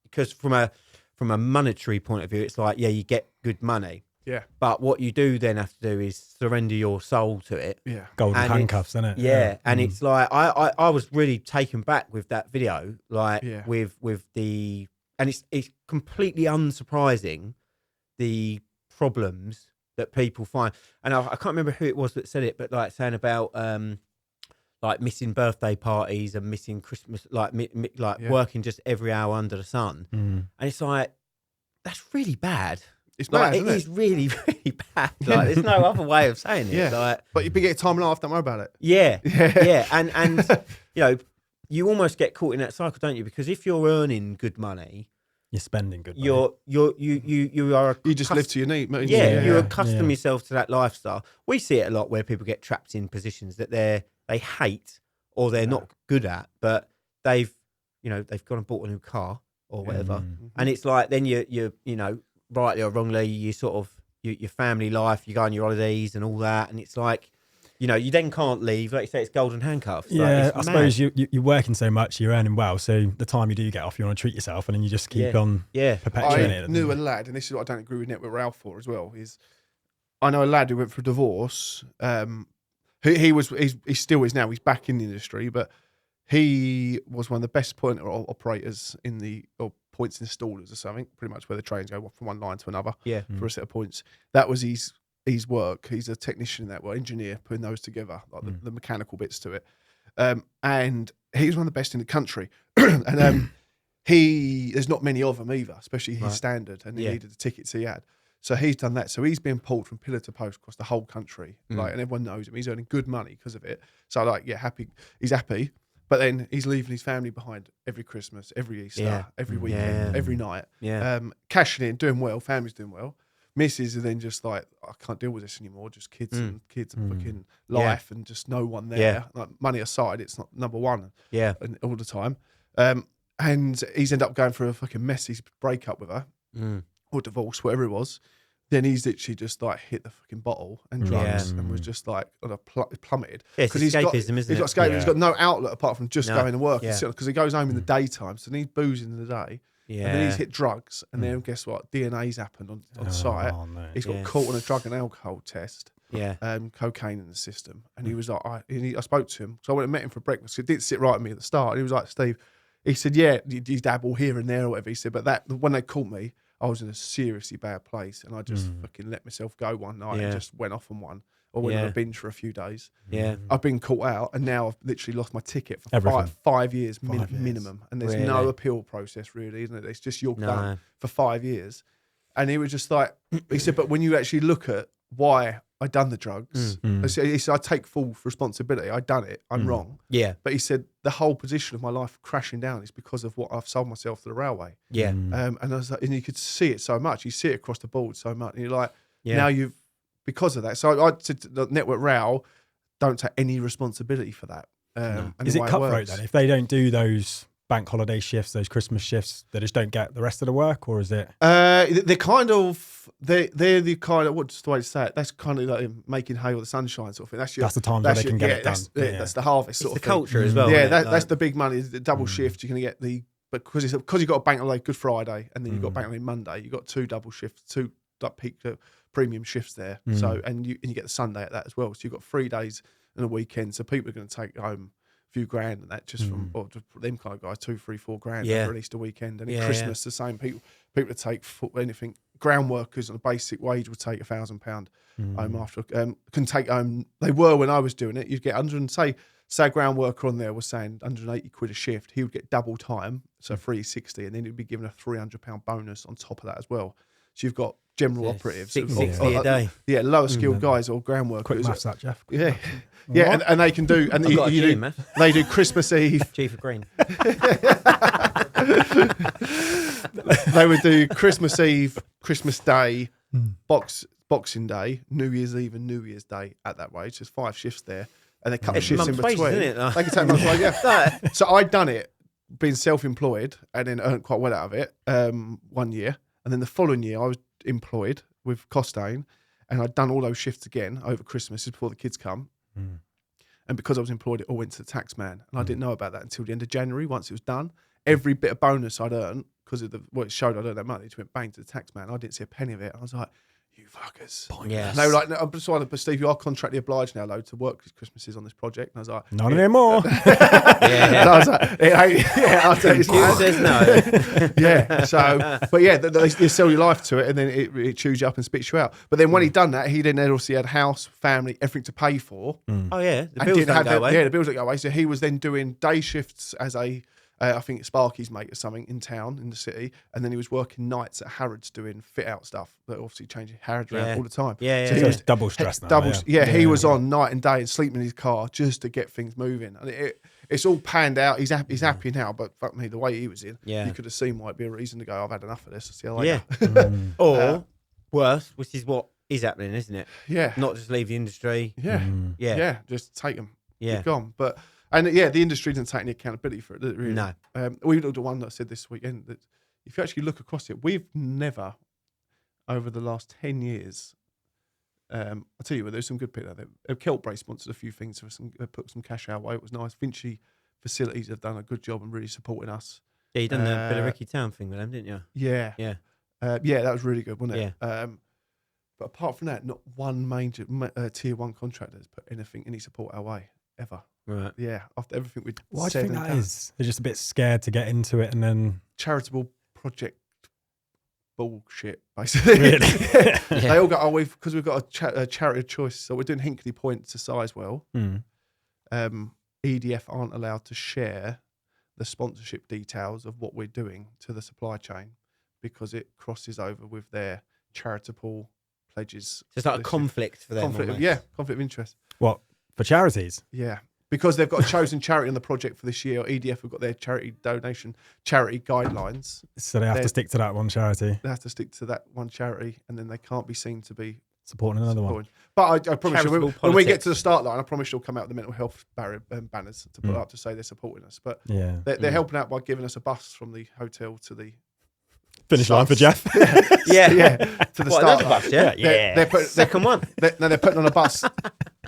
because from a monetary point of view, it's like you get good money. Yeah. But what you do then have to do is surrender your soul to it. Yeah. Golden handcuffs, isn't it? Yeah. And it's like I was really taken back with that video, like with the, and it's completely unsurprising the problems that people find. And I can't remember who it was that said it, but like saying about like missing birthday parties and missing Christmas, like working just every hour under the sun. And it's like, that's really bad. It's bad, it is really, really bad. Like, there's no other way of saying it. Yeah. Like, but you'd be getting time and a half, don't worry about it. Yeah. And you almost get caught in that cycle, don't you? Because if you're earning good money, you're spending good money. You just live to your need. You accustom yourself to that lifestyle. We see it a lot where people get trapped in positions that they hate or they're not good at, but they've gone and bought a new car or whatever, and it's like then you rightly or wrongly, you sort of your family life, you go on your holidays and all that, and it's like, you then can't leave. Like you say, it's golden handcuffs. Yeah, like, I suppose you're working so much, you're earning well, so the time you do get off, you want to treat yourself, and then you just keep on perpetuating it. I knew a lad, and this is what I don't agree with Network Ralph for as well, is I know a lad who went through divorce. He still is now. He's back in the industry, but he was one of the best pointer operators or points installers or something, pretty much where the trains go from one line to another for a set of points. That was his work. He's a technician in that, engineer, putting those together, like the mechanical bits to it. And he was one of the best in the country. And there's not many of them either, especially his standard, and he needed the tickets he had. So he's done that. So he's been pulled from pillar to post across the whole country, and everyone knows him. He's earning good money because of it. So happy. He's happy. But then he's leaving his family behind every Christmas, every Easter, every weekend, every night. Yeah. Cashing in, doing well, family's doing well. Misses are then just like, I can't deal with this anymore. Just kids and fucking life and just no one there. Yeah. Like, money aside, it's not number one. Yeah. And all the time. And he's ended up going through a fucking messy breakup with her or divorce, whatever it was. Then he's literally just like hit the fucking bottle and drugs and was just like plummeted. Yeah, it's escapism, isn't it? He's got escapism. He's got no outlet apart from just going to work. Because he goes home in the daytime, so then he's boozing in the day. Yeah. And then he's hit drugs, and then guess what? DNA's happened on site. No. He's got caught on a drug and alcohol test. Yeah. Cocaine in the system. And he was like, I spoke to him. So I went and met him for breakfast. He didn't sit right with me at the start. And he was like, Steve, he said, yeah, you dabble here and there or whatever. He said, but when they caught me, I was in a seriously bad place, and I just fucking let myself go one night and just went off on one, or went on a binge for a few days. Yeah, I've been caught out, and now I've literally lost my ticket for 5 years minimum, and there's no appeal process really, isn't it? It's just you're done for 5 years. And he was just like, he said, but when you actually look at why I done the drugs, he said, I take full responsibility. I done it. I'm wrong. Yeah. But he said the whole position of my life crashing down is because of what I've sold myself to the railway. Yeah. And I was like, and you could see it so much. You see it across the board so much. And you're like, now because of that. So I said to the Network Rail, don't take any responsibility for that. And is it cutthroat then? If they don't do those bank holiday shifts, those Christmas shifts, they just don't get the rest of the work, or is it? They're kind of they're the kind of, what's the way to say it? That's kind of like making hay or the sunshine sort of thing. That's the times where they can get it done. That's the harvest It's sort the of thing. culture as well. Yeah, isn't it? that's the big money. The double shift, you're going to get but because you've got a bank holiday Good Friday, and then you've got bank holiday Monday, you've got 2 double shifts, 2 like peak premium shifts there. So and you get the Sunday at that as well. So you've got 3 days and a weekend. So people are going to take home a few grand, and that just from them kind of guys, 2, 3, 4 grand over an Easter weekend. And at Christmas, the same people that take anything. Ground workers on a basic wage would take £1,000 home after. Can take home. They were when I was doing it. You'd get 100 say a ground worker on there was saying 180 quid a shift. He would get double time, so 360, and then he'd be given a £300 bonus on top of that as well. So you've got general operatives, 660 a day. Yeah, lower skilled guys or ground workers. Quick maths that, Jeff. Yeah, yeah, and they can do. And I've got a gym, man. they do Christmas Eve. Chief of Green. They would do Christmas Eve, Christmas Day, Boxing Day, New Year's Eve, and New Year's Day at that wage. There's 5 shifts there, and a couple of shifts in Month's between. wages, isn't it? They can take months' wages, yeah. So I'd done it, being self-employed, and then earned quite well out of it 1 year. And then the following year, I was employed with Costain, and I'd done all those shifts again over Christmas before the kids come. And because I was employed, it all went to the tax man. And I didn't know about that until the end of January. Once it was done, every bit of bonus I'd earned, because of what it showed I'd earned that money, it went bang to the tax man. I didn't see a penny of it. I was like, you fuckers. Yes. And they were like, no, I'm just trying to, Steve, you are contractually obliged now, though, to work Christmases on this project. And I was like, Not anymore. And I was like, I'll tell you, Who says no? yeah. So, but yeah, they sell your life to it, and then it chews you up and spits you out. But then when he'd done that, he then obviously had house, family, everything to pay for. Oh yeah, the And bills didn't don't have go away. Yeah, the bills don't go away. So he was then doing day shifts as I think Sparky's mate or something in town, in the city. And then he was working nights at Harrods doing fit out stuff, that obviously changing Harrods around all the time. Yeah, So yeah. he was double stress now. he was on night and day and sleeping in his car just to get things moving. And it's all panned out. He's happy now, but fuck me, the way he was in, you could have seen why it'd be a reason to go, I've had enough of this. See you later. Yeah. Or worse, which is what is happening, isn't it? Yeah. Not just leave the industry. Yeah. Yeah. Yeah. Just take them. Yeah. You're gone. But, and yeah, the industry didn't take any accountability for it, did it really? No. We did the one that I said this weekend that if you actually look across it, we've never, over the last 10 years, I'll tell you what, there's some good people out there. Keltbray sponsored a few things for put some cash our way. It was nice. Vinci Facilities have done a good job and really supporting us. Yeah, you done the Billericay Town thing with them, didn't you? Yeah. Yeah. Yeah, that was really good, wasn't it? Yeah. But apart from that, not one major tier 1 contractor has put any support our way, ever. Right. Yeah, after everything we'd Why do said you think and that done. is? They're just a bit scared to get into it, and then Charitable project bullshit, basically. Really? They all go, because we've got a charity of choice, so we're doing Hinkley Point to Sizewell. EDF aren't allowed to share the sponsorship details of what we're doing to the supply chain because it crosses over with their charitable pledges. So it's like a conflict for them. Conflict of interest. what for charities? Yeah. Because they've got a chosen charity on the project for this year, or EDF have got their charity guidelines. So they have to stick to that one charity, They have to stick to that one charity, and then they can't be seen to be supporting another one. supporting. But I promise you, Charitable when we get politics. to the start line, I promise you'll come out with the mental health banners to put up to say they're supporting us. But Yeah, they're helping out by giving us a bus from the hotel to the finish line for Jeff. Yeah. to the What, start another line. bus, yeah? They're Second one. They're putting on a bus.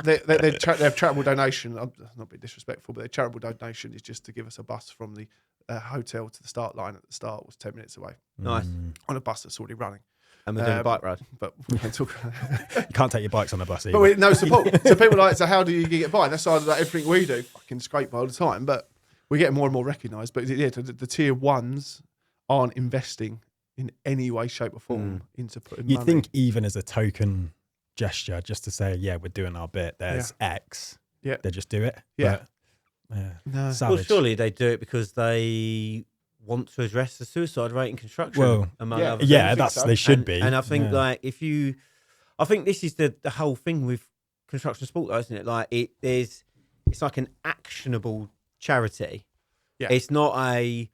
Their charitable donation, I'm not being disrespectful, but their charitable donation is just to give us a bus from the hotel to the start line at the start, was 10 minutes away, Nice. on a bus that's already running. And we're doing a bike ride. But we can talk. You can't take your bikes on the bus either. But with no support. So people are like, so how do you get by? And that's like everything we do, fucking scrape by all the time. But we're getting more and more recognised. But yeah, the tier 1s aren't investing in any way, shape, or form into putting You money. think even as a token gesture, just to say, yeah, we're doing our bit, there's X, Yeah. they just do it. Yeah. But, yeah. No. Well, Savage. surely they do it because they want to address the suicide rate in construction, Well, among yeah. other Yeah, things. that's so. they should and, be. And I think Yeah. I think this is the whole thing with construction sport, though, isn't it? Like it's like an actionable charity. Yeah. It's not a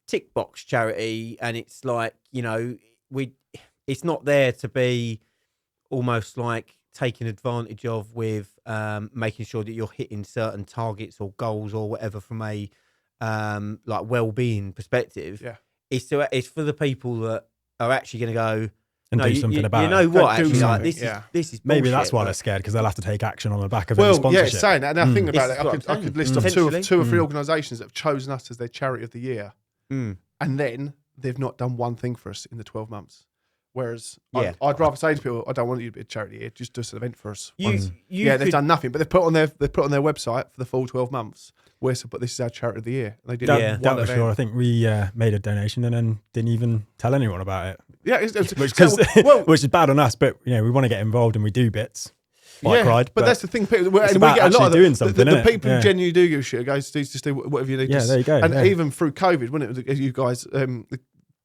tick box charity, and it's like, it's not there to be almost like taken advantage of with making sure that you're hitting certain targets or goals or whatever from a like well-being perspective, Yeah. it's for the people that are actually going to go And do something about it. You know what? Do Actually, like, something, this is Maybe bullshit, that's why but- they're scared, because they'll have to take action on the back of any Well, sponsorship. yeah, it's saying that. And I think about This it. is what I I'm could saying. list off Potentially. two or three organisations that have chosen us as their charity of the year, Mm. and then they've not done one thing for us in the 12 months. Whereas Yeah. I'd rather say to people, I don't want you to be a charity here, just do us an event for us. You They've could- done nothing, but they've put on their website for the full 12 months. But this is our charity of the year. And they did Yeah. one That was event. sure. I think we made a donation and then didn't even tell anyone about it. Yeah, Which is bad on us, but we want to get involved and we do bits. Bike ride, but that's the thing. People, it's and about we get a lot of actually doing the something, the innit? people Yeah. who genuinely do give a shit. Guys, just do whatever you need. Yeah, there you go. And yeah. even through COVID, when you guys,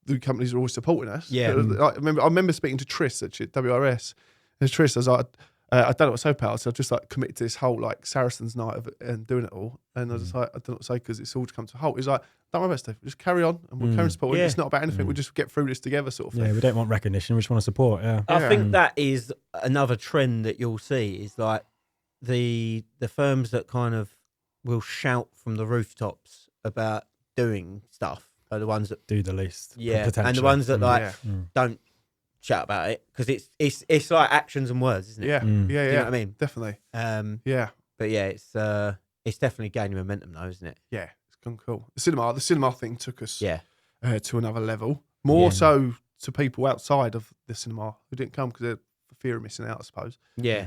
the companies are always supporting us. Yeah. I remember speaking to Tris at WRS, and Tris, I was like, I don't know what to say about it, so I just like committed to this whole like Saracens night of and doing it all, and I was just like, I don't know what to say because it's all to come to a halt. He's like, don't worry about stuff, just carry on, and we'll carry on supporting. Yeah. It's not about anything. We'll just get through this together, sort of thing. Yeah, we don't want recognition. We just want to support. Yeah. I think that is another trend that you'll see is like the firms that kind of will shout from the rooftops about doing stuff are the ones that Do the least. and the potentially. ones that like Yeah. don't shout about it because it's like actions and words, isn't it? Yeah, Mm. yeah, Do yeah. you know what I mean? Definitely. Yeah, but yeah, it's definitely gaining momentum though, isn't it? Yeah, it's gone cool. The cinema thing took us Yeah, to another level. More Yeah. so to people outside of the cinema who didn't come because they're for fear of missing out, I suppose. yeah.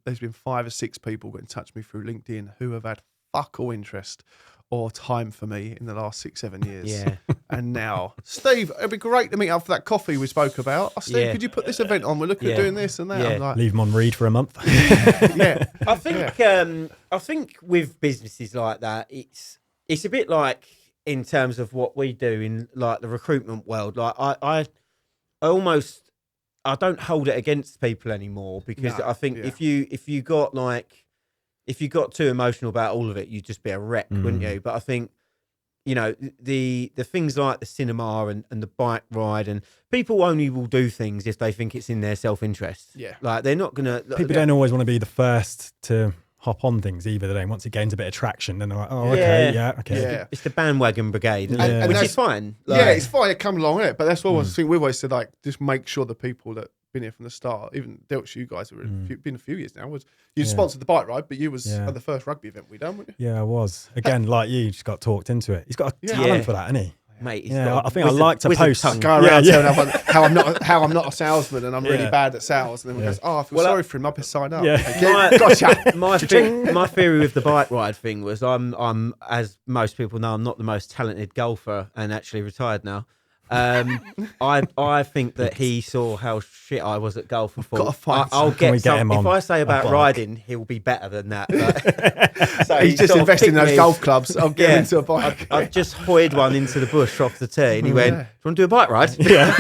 There's been 5 or 6 people got in touch with me through LinkedIn who have had fuck all interest or time for me in the last 6-7 years. Yeah. And now, Steve, it'd be great to meet up for that coffee we spoke about. Oh, Steve, Yeah. could you put this event on? We're looking at Yeah. doing this and that. Yeah. I'm like, Leave them on read for a month. yeah, I think with businesses like that, it's a bit like in terms of what we do in like the recruitment world. Like I don't hold it against people anymore because No, I think yeah. if you got too emotional about all of it, you'd just be a wreck, wouldn't you? But I think the things like the cinema and the bike ride, and people only will do things if they think it's in their self-interest. Yeah. Like they're not gonna. People don't always want to be the first to hop on things either. They don't. Once it gains a bit of traction, then they're like, oh, okay, okay. Yeah. It's the bandwagon brigade, And which that's- is fine. yeah, it's fine. It come along with it, but that's what I think we've always said. Like, just make sure the people that been here from the start, even Delch, you guys have been a few years now. You sponsored the bike ride, but you was at the first rugby event we done, weren't you? Yeah, I was. Again, like you, just got talked into it. He's got a talent Yeah. for that, hasn't he? Mate, he's Yeah, got I think I wizard- like to wizard post. tongue. Go around telling everyone how I'm not a salesman and I'm really Yeah. bad at sales, and then we goes, oh, I feel sorry for him. I best sign up. Yeah. Okay, gotcha. My theory with the bike ride thing was I'm as most people know, I'm not the most talented golfer and actually retired now. I think that he saw how shit I was at golf and Gotta thought find I'll Can we get get some. him If on I say a about bike? riding, he'll be better than that. Like, so He's just sort of investing in picked those me. golf clubs. I'll get into a bike. I just hoyed one into the bush off the tee, and he went, "Do you want to do a bike ride?" Yeah.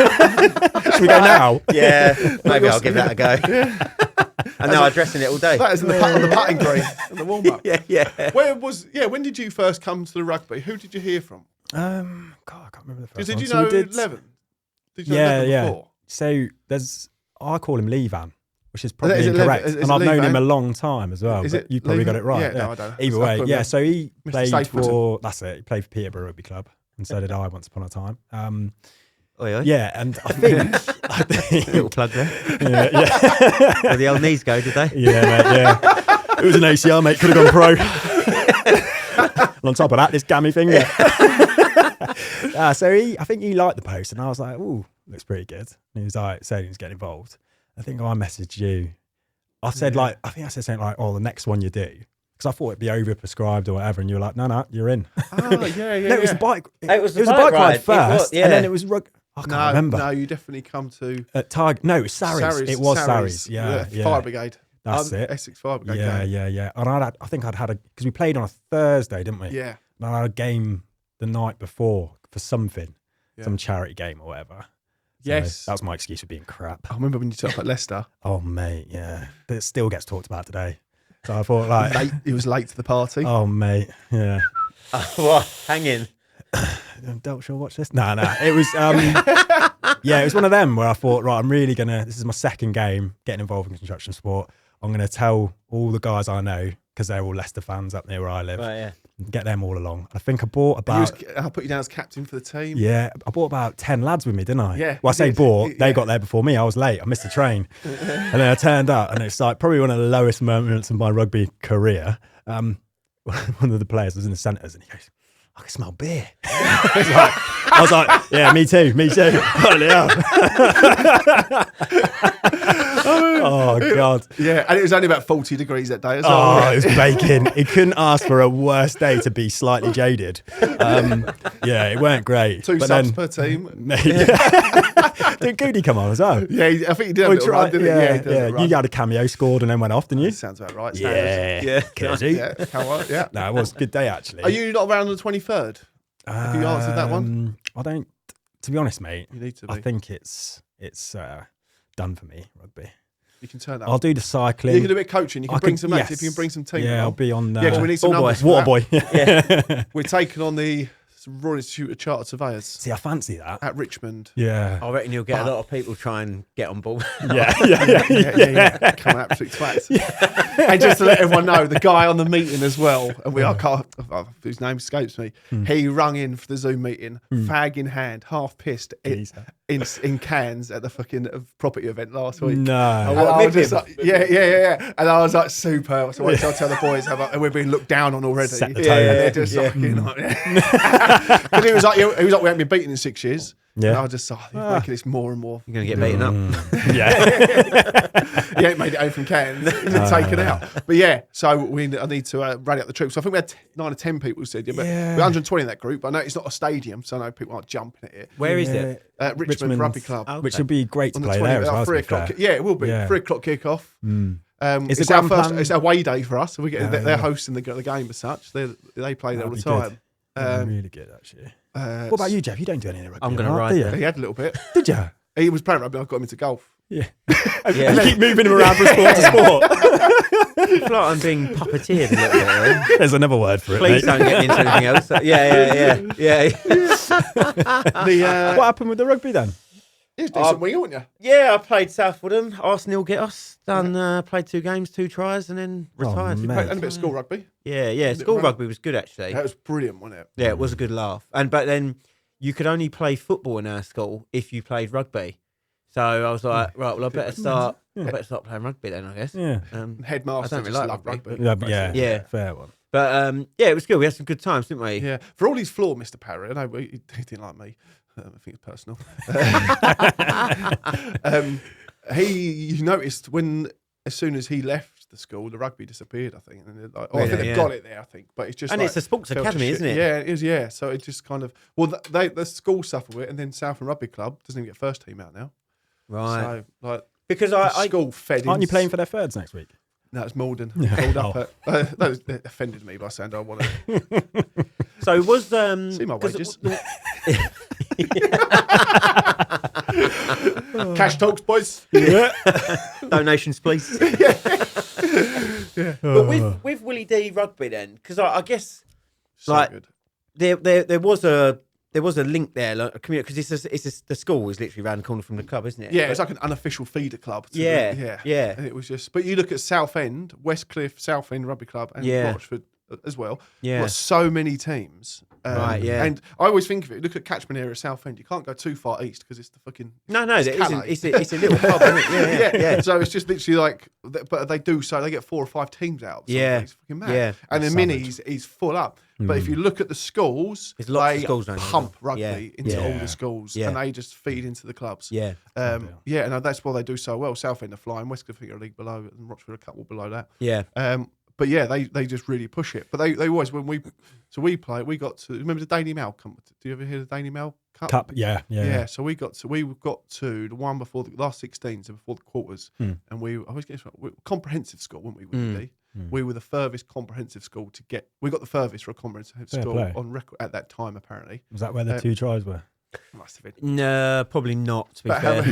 Should we go now? Yeah, maybe I'll give that a go. And now I'm dressing it all day. That is in on the putting green and the warm up. Yeah. When did you first come to the rugby? Who did you hear from? God, I can't remember the first Did one. you So know we did- Levin? Did you know Yeah, Levin yeah. before? So I call him Levan, which is Is probably it Levan? incorrect. Is And it I've known Levan? him a long time as well. Is But it you probably got Levan? it right. Yeah, no, I don't. Either I've way, got yeah. him. So he Mr. played Stapleton. for, that's it, he played for Peterborough Rugby Club. And so did I once upon a time. Oi, oi. Yeah, and I think, Little plug there. yeah. Where the old knees go, did they? Yeah, mate, yeah. It was an ACL, mate. Could have gone pro. And on top of that, this gammy finger. So I think he liked the post, and I was like, "Ooh, looks pretty good." And he was like, saying he was getting involved. I think I messaged you. I said I think I said something like, "Oh, the next one you do," because I thought it'd be overprescribed or whatever, and you were like, "No, you're in." Oh, yeah. No, it was the bike. It was the a bike bike ride ride. It first, was, yeah. and then it was rug. I can't remember. No, you definitely come to At Target. No, it was Sarries. It was Sarries. Yeah, yeah. Fire Brigade. That's it. Essex Fire Brigade. Yeah. And I think I'd had because we played on a Thursday, didn't we? Yeah. And I had a game the night before for something, Yeah. some charity game or whatever. So Yes. that was my excuse for being crap. I remember when you took up at Leicester. Oh, mate, yeah. But it still gets talked about today. So I thought, like, He was late to the party. oh, mate, yeah. What? Hang in. Don't you watch this? No. It was, yeah, it was one of them where I thought, right, I'm really this is my second game getting involved in construction sport. I'm going to tell all the guys I know, because they're all Leicester fans up near where I live. Right, yeah. get them all along. I think I bought about... I put you down as captain for the team. Yeah, I bought about 10 lads with me, didn't I? Yeah. Well, I say bought, they got there before me. I was late. I missed the train. And then I turned up, and it's like probably one of the lowest moments of my rugby career. One of the players was in the centres, and he goes, I can smell beer. I was like, yeah, me too. Holy hell. Oh, God. Yeah, and it was only about 40 degrees that day as well. Oh, it was baking. He couldn't ask for a worse day to be slightly jaded. Yeah, it weren't great. 2 but subs then, per team. Did Goody come on as well? Yeah, I think he did have a little run, didn't he? Yeah, he did a little run. You had a cameo, scored, and then went off, didn't you? Sounds about right. Yeah. Cozy. Yeah, come on, yeah. No, it was a good day, actually. Are you not around on the 23rd? Have you answered that one? I don't, to be honest, mate. You need to be. I think it's done for me, rugby. You can turn that. I'll do the cycling. You can do a bit of coaching. You can bring some mates if you can bring some team. Yeah, I'll be on. Yeah, because we need some numbers. Water boy. Yeah. We're taking on the Royal Institute of Chartered Surveyors. See, I fancy that. At Richmond. Yeah. I reckon you'll get a lot of people try and get on board. Yeah. Come on, absolute twats. And just to let everyone know, the guy on the meeting as well, and whose name escapes me, he rung in for the Zoom meeting, fag in hand, half pissed, in cans at the fucking property event last week. No. And I was just like, yeah. And I was like, super. So I tell the boys, and we're being looked down on already. Set the And tone. they're just fucking like, because he was like, we haven't been beaten in 6 years. Yeah. And I was just like, making this more and more. You're going to get beaten up. Yeah. He ain't made it home from Cairns, taken out. But yeah, so I need to rally up the troops. So I think we had 9 or 10 people who said, but we're 120 in that group. I know it's not a stadium, so I know people aren't jumping at it. Where is it? Richmond Rugby Club. Okay. Which would be great to On the play 20th, there as well. 3 o'clock. Yeah, it will be. 3 o'clock kick-off. Is It's the our ground first. plan- It's a away day for us. So we get they're hosting the game as such. They play there all the time. Really good, actually. What about you, Jeff? You don't do any rugby. I'm gonna right, ride do you? there. He had a little bit. Did you? He was playing rugby. I got him into golf. Yeah. Yeah. You keep moving him around from sport to sport. I feel like I'm being puppeteered a little bit here. There's another word for it. Please mate. don't get me into anything else. Yeah. What happened with the rugby then? He was decent winger, wasn't you? Yeah, I played South Woodham. Arsenal get us. Played 2 games, 2 tries, and then retired. mate. And a bit of school rugby. Yeah. School rugby was good, actually. That was brilliant, wasn't it? Yeah, it was a good laugh. But then you could only play football in our school if you played rugby. So I was like, right, well, I better start playing rugby then, I guess. Yeah. Headmaster I don't just really like loved rugby. rugby. Yeah. Fair one. But yeah, it was good. We had some good times, didn't we? Yeah. For all his flaw, Mr. Parry, I know he didn't like me. I think it's personal. You noticed as soon as he left the school, the rugby disappeared, I think. And I think they've got it there, I think. But it's just it's a sports academy, isn't it? Yeah, it is, yeah. So it just kind of... Well, the school suffer with it, and then Southend Rugby Club doesn't even get first team out now. Right. So, because the I school fed Aren't you playing for their thirds next week? No, it's Malden. Called up at... that offended me by saying I want to... So was... See my wages. Cash talks, boys. Yeah. Donations, please. Yeah. But with Willie D rugby then, because I guess So good. there was a link there, like a community, because the school is literally around the corner from the club, isn't it? Yeah, it's like an unofficial feeder club. Yeah. And it was just, but you look at Southend, Westcliff, Southend Rugby Club, and Rochford as well. Yeah. Got so many teams. Right, yeah. And I always think of it, look at catchment area Southend, you can't go too far east because it's the fucking... No, there isn't. Calais. It's a little pub, isn't it? Yeah. So it's just literally like, but they get 4 or 5 teams out. Yeah. It's fucking mad. Yeah. And the minis is full up. But if you look at the schools, There's lots of they schools around here. pump rugby into all Yeah. the schools, Yeah. and they just feed into the clubs. Yeah. And that's why they do so well. Southend are flying, Westcliff I think are a league below, and Rochford a couple below that. Yeah. But yeah, they just really push it. But they always, when we play, we got to, remember the Daily Mail? Do you ever hear the Daily Mail Cup? Yeah. So we got to the one before the last 16, so before the quarters, and we comprehensive school, weren't we? With the we were the furthest comprehensive school to get. We got the furthest for a comprehensive school play. on record at that time. Apparently, Was that where the 2 tries were? must have been. No, probably not. To be fair.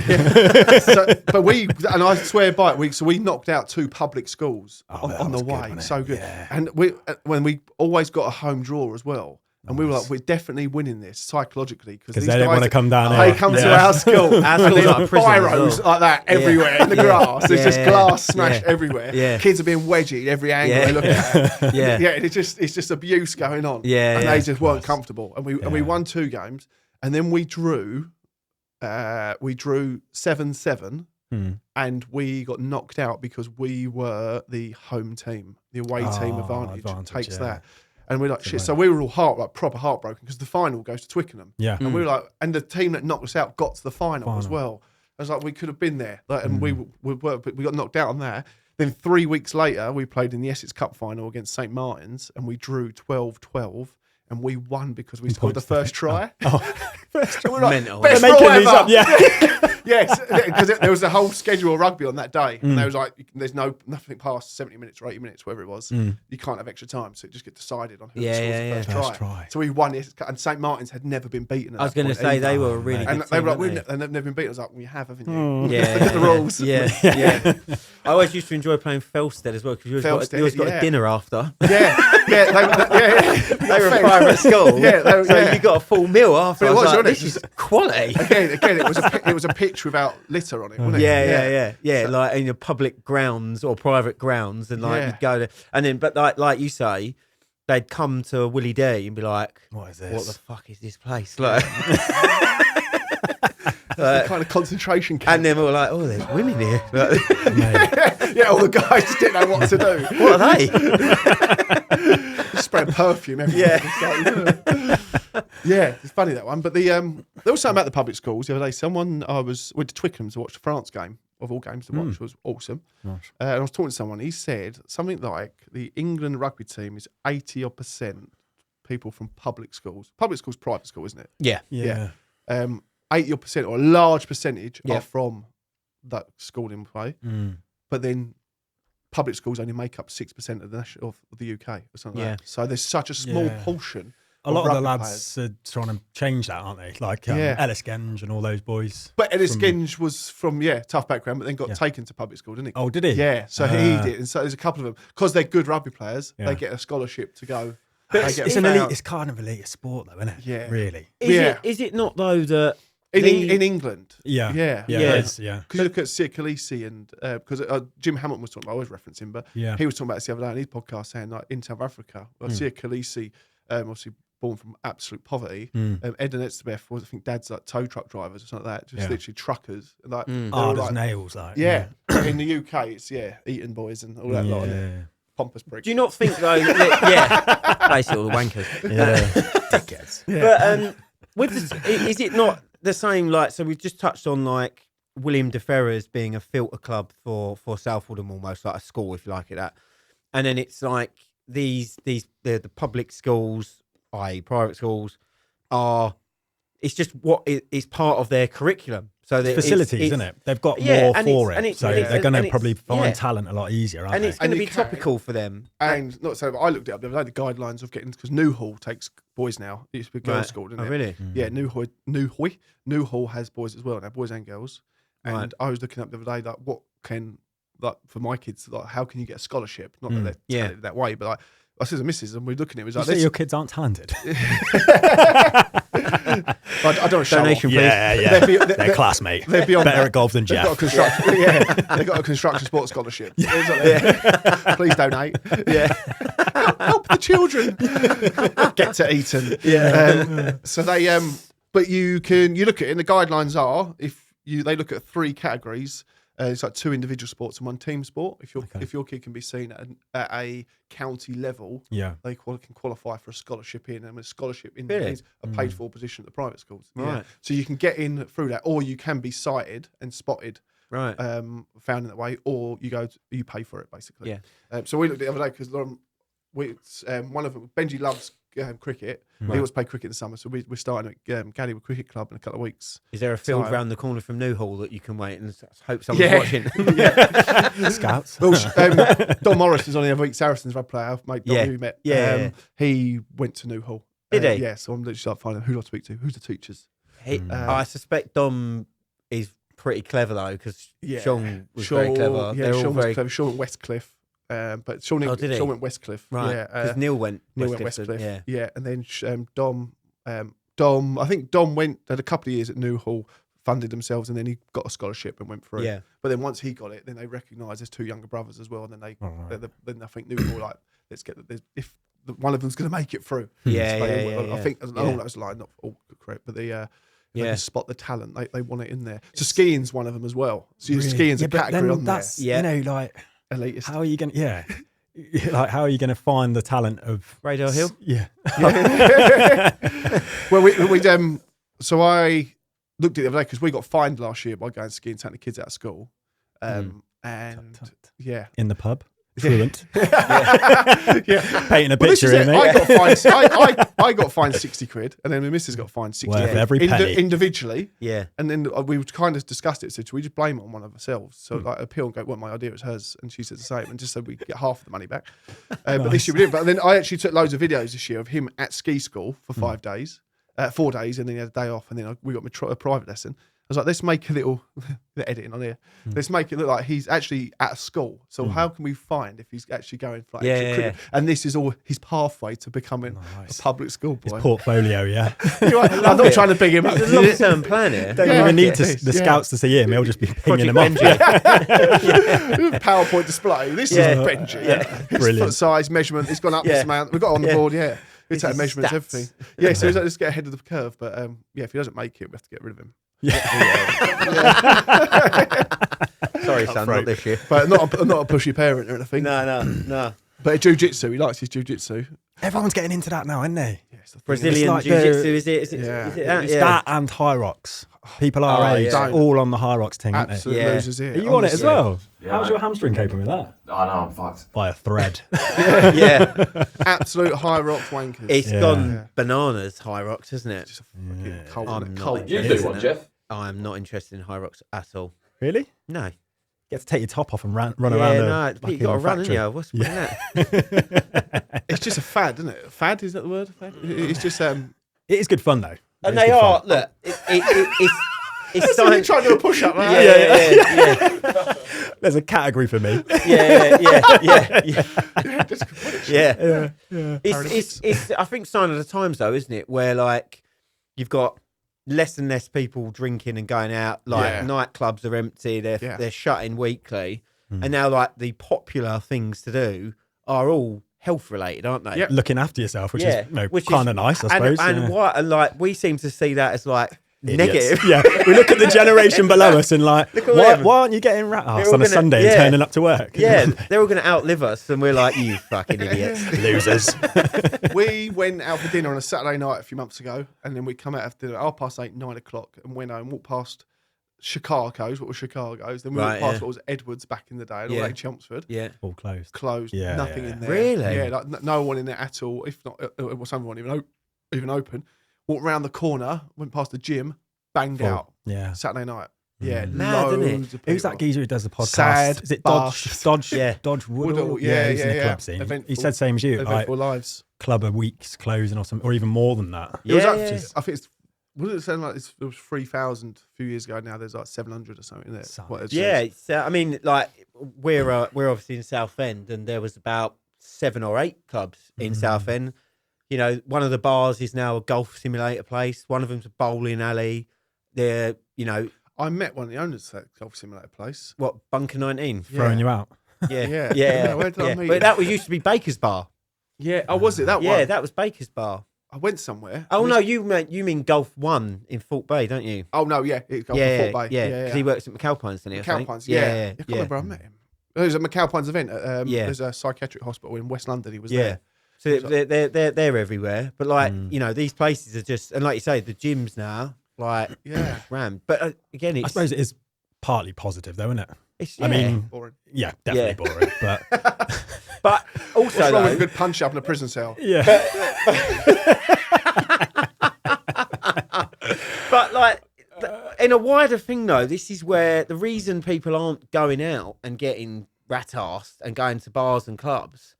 But and I swear by it. We knocked out 2 public schools Oh, that on the was good, way. wasn't it? So good. Yeah. And we always got a home draw as well. And we were like, we're definitely winning this psychologically because they don't want to come down. They come to our school. Our school's like a prison as Pyros well. like that everywhere in the grass. There's just glass smashed Yeah. everywhere. Yeah. Kids are being wedgied every angle they look at. Yeah. Yeah, and it's just abuse going on. Yeah, and yeah. they just weren't comfortable. And we won 2 games, and then we drew 7-7. And we got knocked out because we were the home team. The away team advantage takes that. And we're like, shit. So we were all proper heartbroken because the final goes to Twickenham. Yeah. And we were like, and the team that knocked us out got to the final as well. I was like, we could have been there. Like, and we got knocked out on that. Then 3 weeks later, we played in the Essex Cup final against St Martin's and we drew 12-12. And we won because we scored the first try. First try. We're like, Mental. best They're score making these ever. up, yeah. Yes, because there was a whole schedule of rugby on that day. And there was like, there's nothing past 70 minutes or 80 minutes, whatever it was. You can't have extra time. So it just get decided on who scores the first try. So we won this. And St Martin's had never been beaten. I was going to say they were a really and good they team, were like, weren't they've never been beaten. I was like, well, you have, haven't you? Yeah, Look at the rules. Yeah. I always used to enjoy playing Felsted as well because you always got a dinner after. Yeah. They were a private school. Yeah, so you got a full meal after. But it was, like, wasn't it? this is quality. Again, it was a pitch without litter on it, wasn't it? Yeah. Like in your public grounds or private grounds, and like you'd go there, and then, but like you say, they'd come to Willie D and be like, "What is this? What the fuck is this place?" Like, the kind of concentration camp. And then we were like, "Oh, there's women here." Yeah, all the guys just didn't know what to do. What are they? Just spraying perfume everywhere. Yeah, it's funny that one. But there was something about the public schools the other day. Went to Twickenham to watch the France game, of all games to watch, which was awesome. And I was talking to someone, he said something like the England rugby team is 80% people from public schools. Public schools, private school, isn't it? Yeah. 80% or a large percentage are from that school in play. But then public schools only make up 6% of the UK or something like that. So there's such a small portion. A lot of the lads are trying to change that, aren't they? Like Ellis Genge and all those boys. But Ellis Genge was from tough background, but then got taken to public school, didn't he? Oh, did he? Yeah, so he did. And so there's a couple of them because they're good rugby players. They get a scholarship to go. But it's kind of elite sport, though, isn't it? Yeah, really. Is it not though that in England? Yeah. Because you look at Sia Khaleesi and because Jim Hamilton was talking about, I always reference him, but he was talking about this the other day on his podcast saying like in South Africa, Sia Khaleesi, obviously born from absolute poverty. Ed and Etzebeth was, I think, dad's like tow truck drivers or something like that, just literally truckers. Like, hard as nails, like. Yeah. In the UK, it's Eton boys and all that lot. Pompous prick. Do you not think though? Basically all the wankers. Dickheads. But is it not the same? Like, so we've just touched on like William de Ferrers being a filter club for Southwoldham, almost like a school, if you like it that. And then it's like the public schools, i.e. private schools, it's just what is part of their curriculum. So facilities, isn't it? They've got more for it, so they're going to probably find talent a lot easier, aren't they? And it's going to be topical for them. And not so, but I looked it up. There were the guidelines of getting, because Newhall takes boys now. It used to be a girls' school, didn't it? Oh, really? Yeah, Newhall has boys as well now, boys and girls. And I was looking up the other day, like, what can, like, for my kids, like, how can you get a scholarship? Not that they're talented that way, but like, I said to Mrs. and we're looking at it, was like, you say your kids aren't talented. I don't want to show donation, off. Yeah. They're class, mate. They're beyond better that. at golf than Jeff. They've got a construction sports scholarship. Please donate. Help the children get to Eton. So they but you look at it, and the guidelines are they look at 3 categories. It's like 2 individual sports and 1 team sport. If your kid can be seen at a county level, they can qualify for a scholarship in, and a scholarship in is a paid for position at the private schools. Right. So you can get in through that, or you can be cited and spotted, right? Found in that way, or you pay for it basically. Yeah. So we looked the other day because one of them, Benji loves cricket. He wants to play cricket in the summer, so we're starting at Gaddy with Cricket Club in a couple of weeks. Is there a field round the corner from Newhall that you can wait and hope someone's watching? Scouts. Well, Don Morris is on the other week. Saracens rugby player, mate. Don, who we met. He went to Newhall. Did he? Yeah. So I'm literally finding who do I speak to? Who's the teachers? I suspect Dom is pretty clever though, because Sean was very clever. Yeah, Sean was clever. Sean at Westcliff. but Sean went Westcliff. Right. Yeah, Because Neil went Westcliff. Yeah, and then Dom. I think Dom had a couple of years at Newhall, funded themselves, and then he got a scholarship and went through. Yeah. But then once he got it, then they recognised there's 2 younger brothers as well, and then then I think Newhall like, let's get if one of them's going to make it through. I think along those lines, not all correct, but they spot the talent. They want it in there. So skiing's one of them as well. So skiing's a category on there. You know, like elitist. How are you going to? Yeah. Like, how are you going to find the talent of Radar Hill? Yeah. Well, so I looked at it the other day because we got fined last year by going skiing, taking the kids out of school, and yeah, in the pub. Fluent. Yeah. Painting a picture in me. I got fined 60 quid, and then my missus got fined 60 Worth quid every penny. Individually. Yeah. And then we kind of discussed it. So we just blame it on one of ourselves. So like appeal and go, well, my idea was hers, and she said the same, and just so we get half of the money back. But this year we didn't. But then I actually took loads of videos this year of him at ski school for 4 days, and then he had a day off, and then we got a private lesson. I was like, let's make a little the editing on here. Let's make it look like he's actually at a school. So how can we find if he's actually going for like extra cricket? And this is all his pathway to becoming a public school boy. His portfolio, yeah. I'm not trying to big him up. There's a long-term plan here. Don't even need the scouts to see him. He'll just be pinging him off. PowerPoint display. This is Benji. Yeah. Brilliant. Foot size, measurement. It's gone up this amount. We've got it on the board, We take measurements, everything. Yeah, so he's like, let's get ahead of the curve. But if he doesn't make it, we have to get rid of him. Sorry, son, not this year. But not a pushy parent or anything. No. But jiu-jitsu, he likes his jiu-jitsu. Everyone's getting into that now, isn't they? Yes, Brazilian like jiu-jitsu, is it that? It's that and high rocks. People our age, all on the high rocks thing, aren't they? Absolute losers here. Are you on it as well? Yeah, How's your hamstring coping with that? I know, I'm fucked. By a thread. Absolute high rocks wankers. It's gone bananas, high rocks, hasn't it? Just a fucking cold. I'm cold. not You do one, Jeff? I'm not interested in high rocks at all. Really? No. You get to take your top off and run around. You got to run, haven't you? What's that? It's just a fad, isn't it? Fad, is that the word? Fad? It's just It is good fun though. And they are. Look, it's so you trying to do a push-up, man. Yeah. There's a category for me. Yeah. Yeah. It's I think sign of the times though, isn't it? Where like you've got less and less people drinking and going out. Like nightclubs are empty. They're shutting weekly, and now like the popular things to do are all health related, aren't they? Yep. Looking after yourself, which is kind of nice, I suppose. And like we seem to see that as like negative. Yeah, we look at the generation below us and like, why aren't you getting rat-assed on a Sunday and turning up to work? Yeah, they're all going to outlive us, and we're like, you fucking idiots, losers. We went out for dinner on a Saturday night a few months ago, and then we come out after dinner at 8:30, 9 o'clock, and went home, walked past Chicago's. What was Chicago's? Then we went past what was Edwards back in the day, and all like Chelmsford. Yeah, all closed. Closed. Yeah, nothing in there. Really? Yeah, like no one in there at all. If not, some one even open. Walked round the corner, went past the gym, banged out. Yeah, Saturday night. Yeah, mad, isn't it? Who's that geezer who does the podcast? Sad, is it Dodge Woodall? Yeah, he's in the club scene. Eventful, he said same as you. Eventful lives. Club a week's closing or something, or even more than that. It was I think it's. Wouldn't it sound like it was 3,000 a few years ago? Now there's like 700 or something in there. It's, I mean, like we're obviously in Southend, and there was about 7 or 8 clubs in Southend. You know, one of the bars is now a golf simulator place. One of them's a bowling alley. They're, you know, I met one of the owners of that golf simulator place. What, Bunker 19? Throwing you out. Yeah. Where did I meet But that used to be Baker's Bar. Yeah. Oh, was it that one? Yeah, that was Baker's Bar. I went somewhere. Oh no, you mean Golf 1 in Fort Bay, don't you? Oh no, it's Golf in Fort Bay. Yeah, because he works at McAlpine's, doesn't he? McAlpine's, yeah. I can't remember I met him. There was a McAlpine's event. There's a psychiatric hospital in West London. He was there. So they're everywhere. But like you know, these places are just, and like you say, the gyms now, like rammed. But again, I suppose it is partly positive, though, isn't it? I mean, boring. Yeah, definitely boring. But also, what's wrong with a good punch up in a prison cell? Yeah. But like, in a wider thing though, this is where the reason people aren't going out and getting rat-assed and going to bars and clubs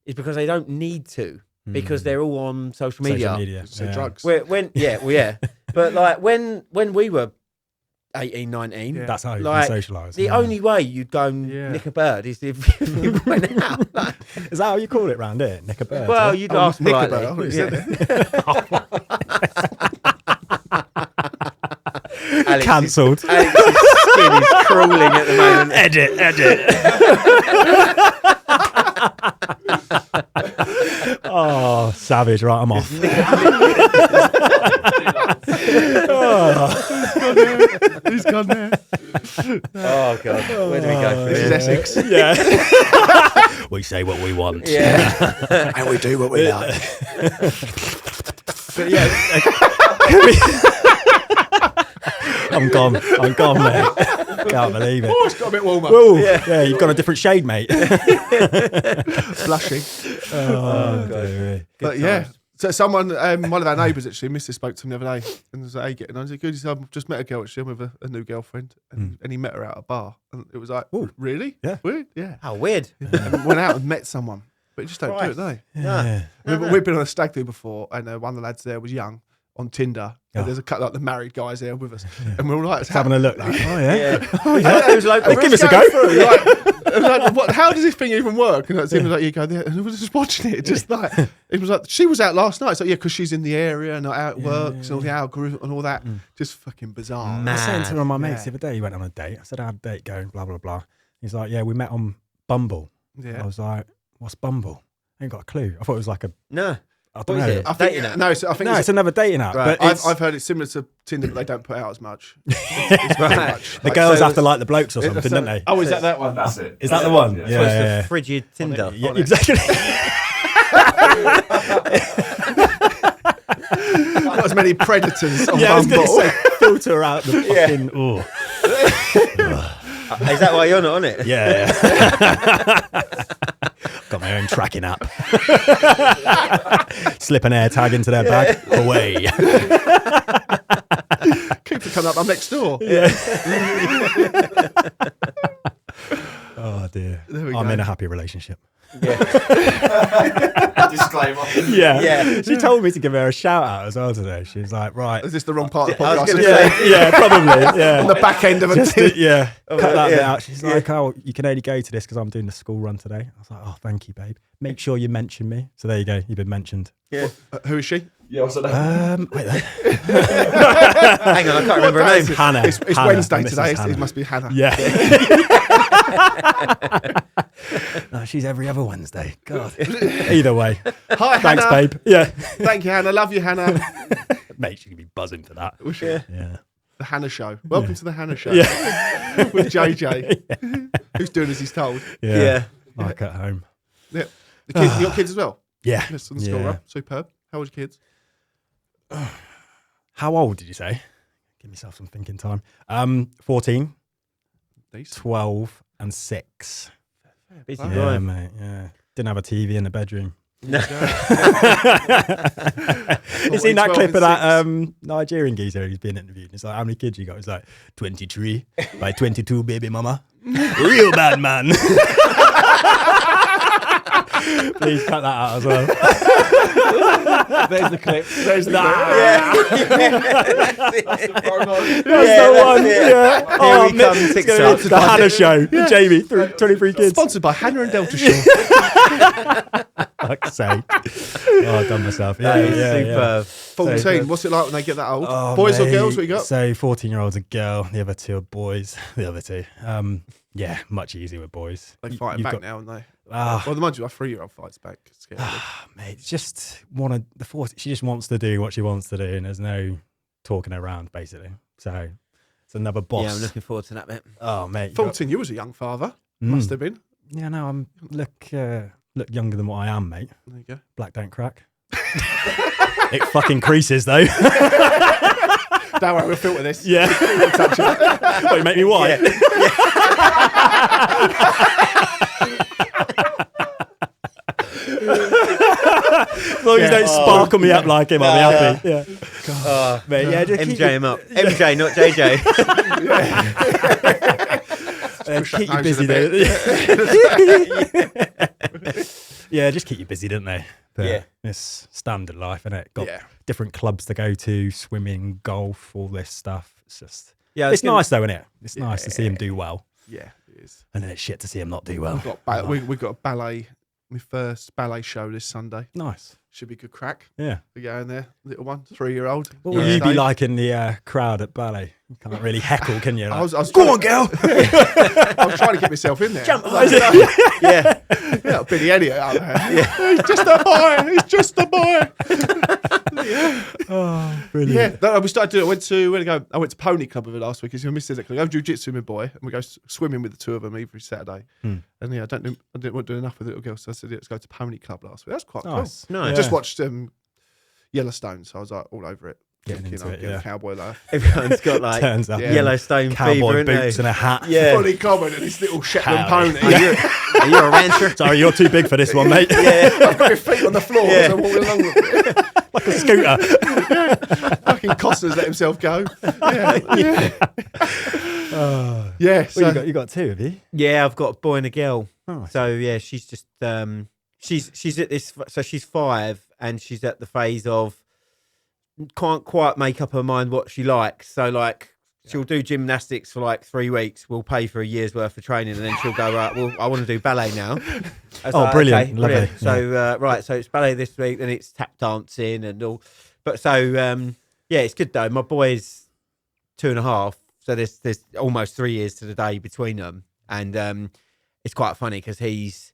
is because they don't need to, because they're all on social media. So drugs. But like when we were 18, 19. Yeah. That's how you Like, can socialise. The only way you'd go and nick a bird is if you went out. Like, Is that how you call it round here? Nick a bird? well, you'd ask nick a politely. bird, I thought you said Alex Cancelled. Alex's skin is crawling at the moment. Edit. Oh, savage. Right, I'm off. He's gone there. Oh, God. Where do we go? This is Essex. Yeah. We say what we want. Yeah. And we do what we like. But yeah. I'm gone, mate. Can't believe it. Oh, it's got a bit warmer. Whoa. Yeah, you've got a different shade, mate. Blushing. Oh, dear. But yeah. So someone, one of our neighbours actually, Mr. spoke to him the other day and was like, hey, getting on. He said, good. He said, I've just met a girl actually with a new girlfriend and he met her at a bar. And it was like, Ooh. Really? Yeah. Weird? Yeah. How weird. And went out and met someone. But you just don't do it, do they? Yeah. We've been on a stag do before and one of the lads there was young on Tinder. And there's a couple like the married guys there with us. And we're all like, Just having a look. Like, oh, yeah. It was like, Give us a go. How does this thing even work? And it's like, you go there, and we were just watching it, just like it was like she was out last night. It's like, yeah, because she's in the area and how it works and all the algorithm and all that. Just fucking bizarre. I was saying to one of my mates Yeah. the other day, he went on a date. I said, how'd the date go? Blah, blah, blah. He's like, yeah, we met on Bumble. Yeah. I was like, what's Bumble? I ain't got a clue. I thought it was like a, no. I don't What know. is it? I think, Dating app? no, I think No, it's another dating app. Right. But it's, I've heard it's similar to Tinder, but they don't put out as much. Right. Much. the Like, girls so have to like the blokes or something, don't they? Oh, is that one? That's it. Is that the one? Yeah. So it's Yeah. the frigid Tinder. Yeah, exactly. Not as many predators on Yeah, I was going Bumble. to say, filter out the fucking. Oh. Is that why you're not on it? Yeah. Got my own tracking app. Slip an air tag into their bag. Away. Keeps it coming up. I'm next door. Oh dear. There we I'm go. in a happy relationship. Disclaimer. Yeah. She told me to give her a shout out as well today. She was like, right. Is this the wrong part of the I was podcast? gonna Isn't say- it? Yeah, probably. Yeah. On the back end of a Just Tinder. cut that bit yeah. out. She's like, oh, you can only go to this because I'm doing the school run today. I was like, oh, thank you, babe. Make sure you mention me. So there you go. You've been mentioned. Yeah. Who is she? Yeah, what's the name? Wait there. Hang on, I can't remember her name. Hannah. It's Hannah, Wednesday Mrs. today. Hannah. It must be Hannah. Yeah. No, she's every other Wednesday. God. Either way. Hi, Thanks, Hannah. babe. Yeah. Thank you, Hannah. Love you, Hannah. Mate, she could be buzzing for that. Yeah. Yeah. The Hannah Show. Welcome to the Hannah Show Yeah. with JJ, who's doing as he's told. Yeah. Like at home. Yeah. The kids, you got kids as well? Yeah. Yes, on the school run. Superb. How old are your kids? How old did you say? Give myself some thinking time. 14, Decent. 12, and 6. Busy Yeah, boy. Mate. Yeah. Didn't have a TV in the bedroom. No. You seen that 12 clip of and that Nigerian geezer who's being interviewed? It's like, how many kids you got? He's like, 23 by 22, baby mama. Real bad man. Please cut that out as well. There's the clip. There's the Yeah. That's the that's one. it. Yeah. Here he comes, It's gonna be the Hannah show. Jamie, 23 kids. Sponsored by Hannah and Delta Shore. Fuck's sake. Oh, I've done myself. Yeah. Superb. 14. What's it like when they get that old? Oh, Boys or mate. girls? What you got? So 14-year-old's a girl, the other two are boys. The other two. Yeah, much easier with boys. They You- fighting you've back got- now, aren't they? Ah, Well, the mind you, our 3-year-old fights back. Scary. mate, it's just she just wants to do what she wants to do, and there's no talking around, basically. So it's another boss. Yeah, I'm looking forward to that bit. Oh, mate. you got- 14, you was a young father. Mm. Must have been. Yeah, no, I'm look younger than what I am, mate. There you go. Black don't crack. It fucking creases though. Don't worry, we'll filter this. Yeah. What, you make me white? As long as you don't sparkle me up like him, I'll be happy. Yeah. Oh, Mate, yeah, just keep MJ him up. MJ, not JJ. keep you nose busy in though. Yeah, just keep you busy, don't they? But Yeah. it's standard life, isn't it? Got Yeah. different clubs to go to, swimming, golf, all this stuff. It's just Yeah, it's nice though, isn't it? It's nice to see him do well. Yeah, it is. And then it's shit to see him not do well. We've got a ballet, my first ballet show this Sunday. Nice. Should be good crack. Yeah. We go in there, little one, 3-year-old. What would you be like in the crowd at ballet? You can't really heckle, can you? Like, I was go on, girl. I was trying to get myself in there. Jump. Yeah, Billy Elliot out there. Yeah. He's just a boy. He's just a boy. Oh, brilliant. Yeah, we started doing it. I went to Pony Club with her last week. He's going to miss it. I go jiu-jitsu with my boy, and we go swimming with the two of them every Saturday. And I didn't want to do enough with the little girl, so I said, let's go to Pony Club last week. That's quite cool. Nice. I just watched Yellowstone, so I was like all over it. Getting into it, cowboy life. Everyone's got like Turns up. Yellowstone Cowboy fever, boots and a hat. Yeah. Fully common and this little Shetland pony. Are you a rancher? Sorry, you're too big for this one, mate. I've got my feet on the floor as I'm walking along with it. Like a scooter. Fucking Costner's let himself go. Well, you got two, have you? Yeah, I've got a boy and a girl. Oh, So yeah, she's just she's at this. So she's 5, and she's at the phase of can't quite make up her mind what she likes. So like she'll do gymnastics for like 3 weeks. We'll pay for a year's worth of training, and then she'll go, right, well, I want to do ballet now. Brilliant. Okay, Lovely. brilliant. So so it's ballet this week, then it's tap dancing and all. But so yeah, it's good though. My boy's 2.5, so there's almost 3 years to the day between them, and it's quite funny because he's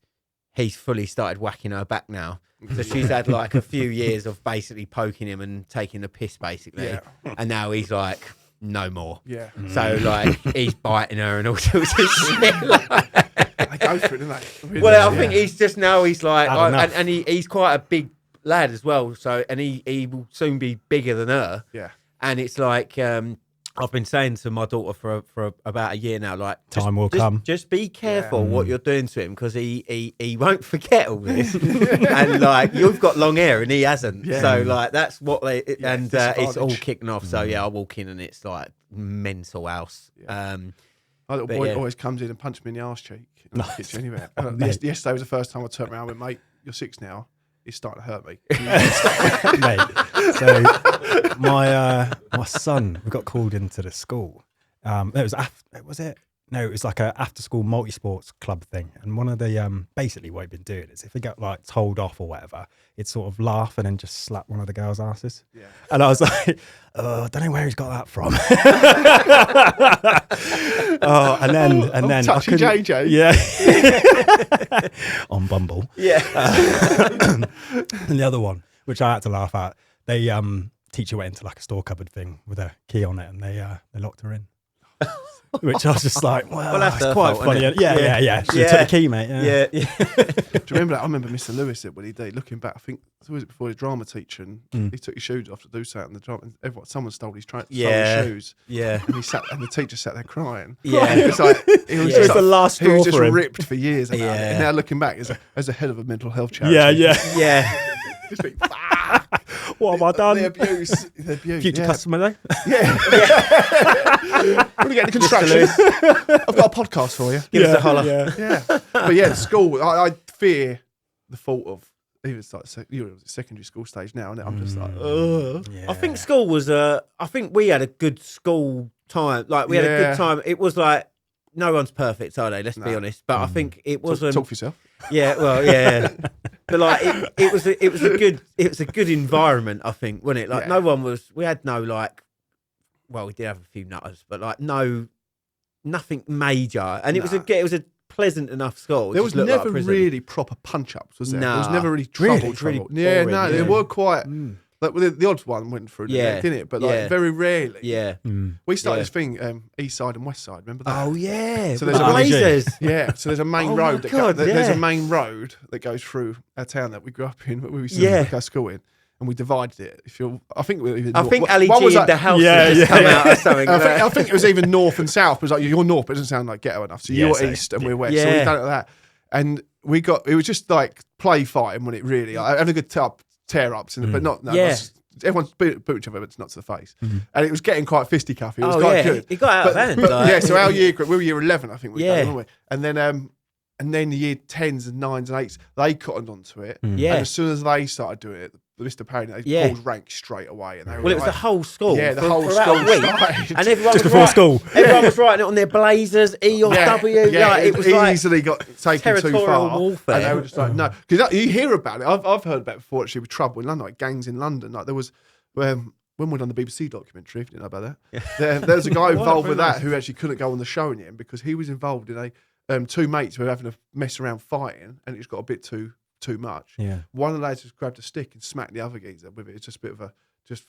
fully started whacking her back now. So she's had like a few years of basically poking him and taking the piss basically, and now he's like, no more. Yeah. So like he's biting her and all sorts of shit. They go for it, don't they? Really? Well, I think he's just now he's like, Had enough. and he's quite a big lad as well. So and he will soon be bigger than her. Yeah. And it's like I've been saying to my daughter for about a year now, like Time will come. Just be careful what you're doing to him because he won't forget all this. And like you've got long hair and he hasn't, so like that's what they and it's all kicking off. So yeah, I walk in and it's like mental house. My little boy always comes in and punches me in the arse cheek. Nice. Anywhere. Yesterday was the first time I turned around and went, mate, you're 6 now. It's starting to hurt me. Mate, so my son, we got called into the school. It was like a after school multi-sports club thing, and one of the basically what he'd been doing is if he got like told off or whatever, he'd sort of laugh and then just slap one of the girls' asses. Yeah. And I was like, I don't know where he's got that from. And then touchy JJ. Yeah. On Bumble. Yeah. And the other one, which I had to laugh at, they teacher went into like a store cupboard thing with a key on it, and they locked her in. Which I was just like, well that's quite fault, funny. Yeah. She took the key, mate. Yeah. Do you remember that? I remember Mr. Lewis said what he did. Looking back, I think it was before his drama teacher, and he took his shoes off to do something. The drama, someone stole his shoes. Yeah, and the teacher sat there crying. Yeah, it's like it was just the last straw. He was just for him. ripped for years. About it. And now looking back, as a head of a mental health charity. Yeah. Just think, what have I done? The abuse. Future customer though. Yeah. Want to get into construction? I've got a podcast for you. Give us a holler. Yeah. But yeah, school. I fear the thought of even like secondary school stage now, and I'm just like, ugh. I think school was I think we had a good school time. Like we had a good time. It was like no one's perfect, are they? Let's be honest. But I think it wasn't. Talk for yourself. Yeah. Well, yeah. But like it was a good environment, I think, wasn't it? Like no one was. We had no like. Well, we did have a few nutters, but like nothing major, and it was a pleasant enough school. There was never really proper punch ups, was there? There was never really trouble. Really yeah, boring, no, they were quite. Like the odd one went through, didn't it? But like very rarely. Yeah. We started this thing, East Side and West Side. Remember that? Oh yeah. So there's Blazers. Yeah. So there's a main road. There's a main road that goes through our town that we grew up in, but we used to work our school in, and we divided it. I think Ali G in the house has come out or something. I think it was even north and south. It was like you're north, but it doesn't sound like ghetto enough. So you're east and we're west. So we done it like that, and it was just like play fighting when it really having a good tear ups, but not. Everyone's boot each other, but it's not to the face. And it was getting quite fisticuffy. It was quite good. It got out of hand. Yeah, so our year group, we were year 11, I think. Weren't we? And then the year 10s and 9s and 8s, they cottoned onto it. And as soon as they started doing it, Mr. Payne, Paul's ranked straight away. And they were it was the whole school. Yeah, the for whole about school a week. started. And everyone Just was before school. Everyone was writing it on their blazers, E or W. Yeah, Like, it was easily got taken too territorial far. warfare. And they were just like, no. Because you hear about it. I've heard about it before, actually, with trouble in London, like gangs in London. Like there was, when we done the BBC documentary, if you didn't know about that, there was a guy involved with that who actually couldn't go on the show in the end because he was involved in two mates who were having a mess around fighting and it just got a bit too much. Yeah. One of the lads just grabbed a stick and smacked the other geezer with it. It's just a bit of a, just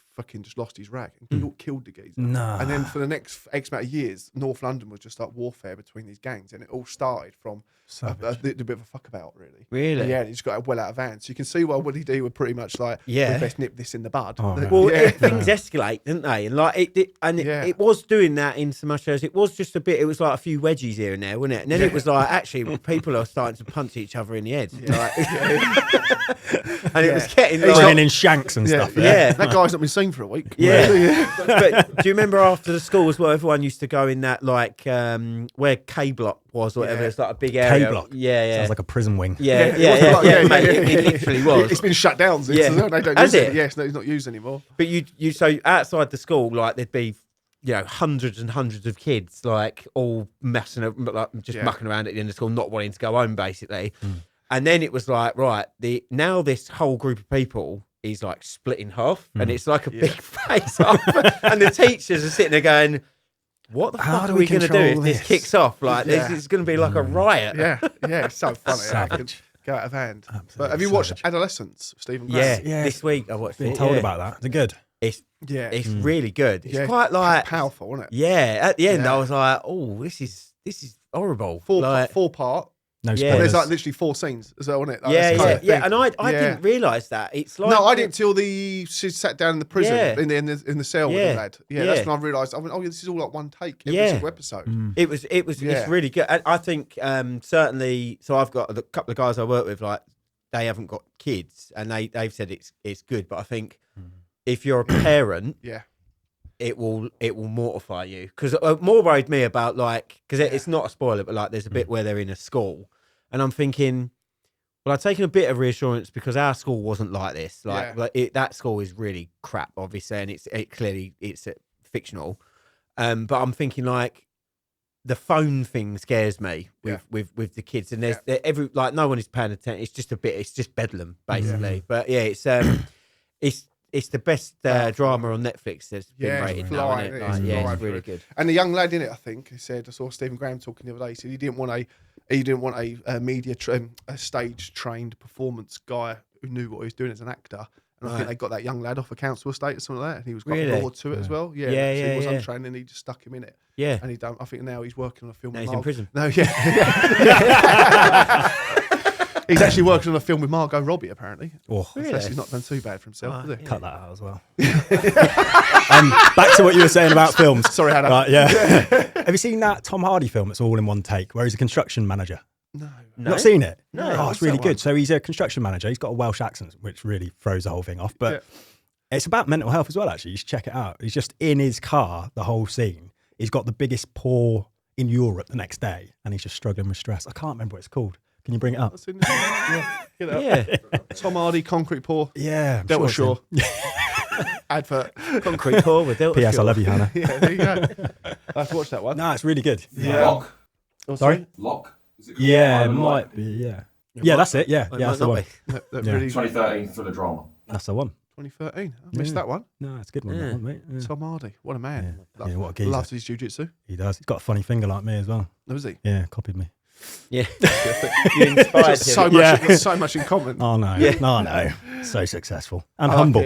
lost his rag and killed the geezer. No. And then for the next X amount of years, North London was just like warfare between these gangs, and it all started from a bit of a fuck about, really. Really? Yeah, and he just got well out of hand. So you can see why Woody D were pretty much like, we best nip this in the bud. Oh, no. Well, things escalate, didn't they? And like it was doing that in so much as it was just a bit. It was like a few wedgies here and there, wasn't it? And then it was like actually people are starting to punch each other in the head, and it was getting Bringing in shanks and stuff. Yeah. That guy's not been seen for a week. Yeah. But do you remember after the school as well? Everyone used to go in that where K Block was or whatever. It's like a big area. K Block. Yeah. Sounds like a prison wing. Yeah, mate, it literally was. It's been shut down since. Yeah. They don't Has use it. it? Yes, no, it's not used anymore. But you so outside the school, like there'd be, hundreds and hundreds of kids, like all messing, like just mucking around at the end of school, not wanting to go home, basically. And then it was like, right, now this whole group of people is like split in half, and it's like a big face off, and the teachers are sitting there going, "What the fuck are we going to do if this kicks off? Like, this is going to be like a riot." Yeah, it's so funny. It can go out of hand. But have you watched Adolescence, Stephen Grant? Yeah, this week I watched Been it. told about that. Is it good? It's really good. It's quite like powerful, isn't it? Yeah, at the end I was like, "Oh, this is horrible." Four part. No Yeah. spoilers. There's like literally 4 scenes as well, isn't it? Like, Yeah. and I didn't realise that. It's like no, I didn't till she sat down in the prison in the cell with the lad. Yeah, that's when I realised. I went, oh, this is all like one take every single episode. It was it's really good. And I think certainly. So I've got a couple of guys I work with, like they haven't got kids, and they've said it's good. But I think if you're a parent, it will mortify you, because more worried me about because it's not a spoiler, but like there's a bit where they're in a school, and I'm thinking, well, I've taken a bit of reassurance because our school wasn't like this. That school is really crap, obviously, and it's clearly fictional. But I'm thinking like the phone thing scares me with the kids, and there's no one is paying attention. It's just bedlam basically. But it's the best drama on Netflix that's been rated now, isn't it? It's really good. And the young lad in it, I think, he said, I saw Stephen Graham talking the other day. He said he didn't want a stage trained performance guy who knew what he was doing as an actor. And I think they got that young lad off a council estate or something like that, and he was quite raw to it as well. So he was untrained, and he just stuck him in it. Yeah, and I think now he's working on a film. Now he's in prison. No, he's actually working on a film with Margot Robbie, apparently. Oh, really? So he's not done too bad for himself, has he? Cut that out as well. Back to what you were saying about films. Sorry, Hannah. Right, Have you seen that Tom Hardy film? It's all in one take, where he's a construction manager. No. Not seen it? No. Oh, it's really good. So he's a construction manager. He's got a Welsh accent, which really throws the whole thing off. But it's about mental health as well, actually. You should check it out. He's just in his car, the whole scene. He's got the biggest pour in Europe the next day, and he's just struggling with stress. I can't remember what it's called. Can you bring it up? Tom Hardy, concrete pour. Yeah. Dealt with Shaw. Advert. Concrete pour with Delta P.S. Shaw. I love you, Hannah. There you go. I have to watch that one. No, it's really good. Lock. Sorry? Lock. Is it Yeah, it might be. Yeah, that's it. Yeah, that's the one. Really, 2013 for the drama. That's the one. 2013. I missed that one. No, it's a good one, that one, mate. Yeah. Tom Hardy. What a man. Yeah, what a geezer. Loves his jiu-jitsu. He does. He's got a funny finger like me as well. Oh, is he? Yeah, copied me. Yeah. You inspired him. So much in common. Oh, no. No, no. So successful. And humble.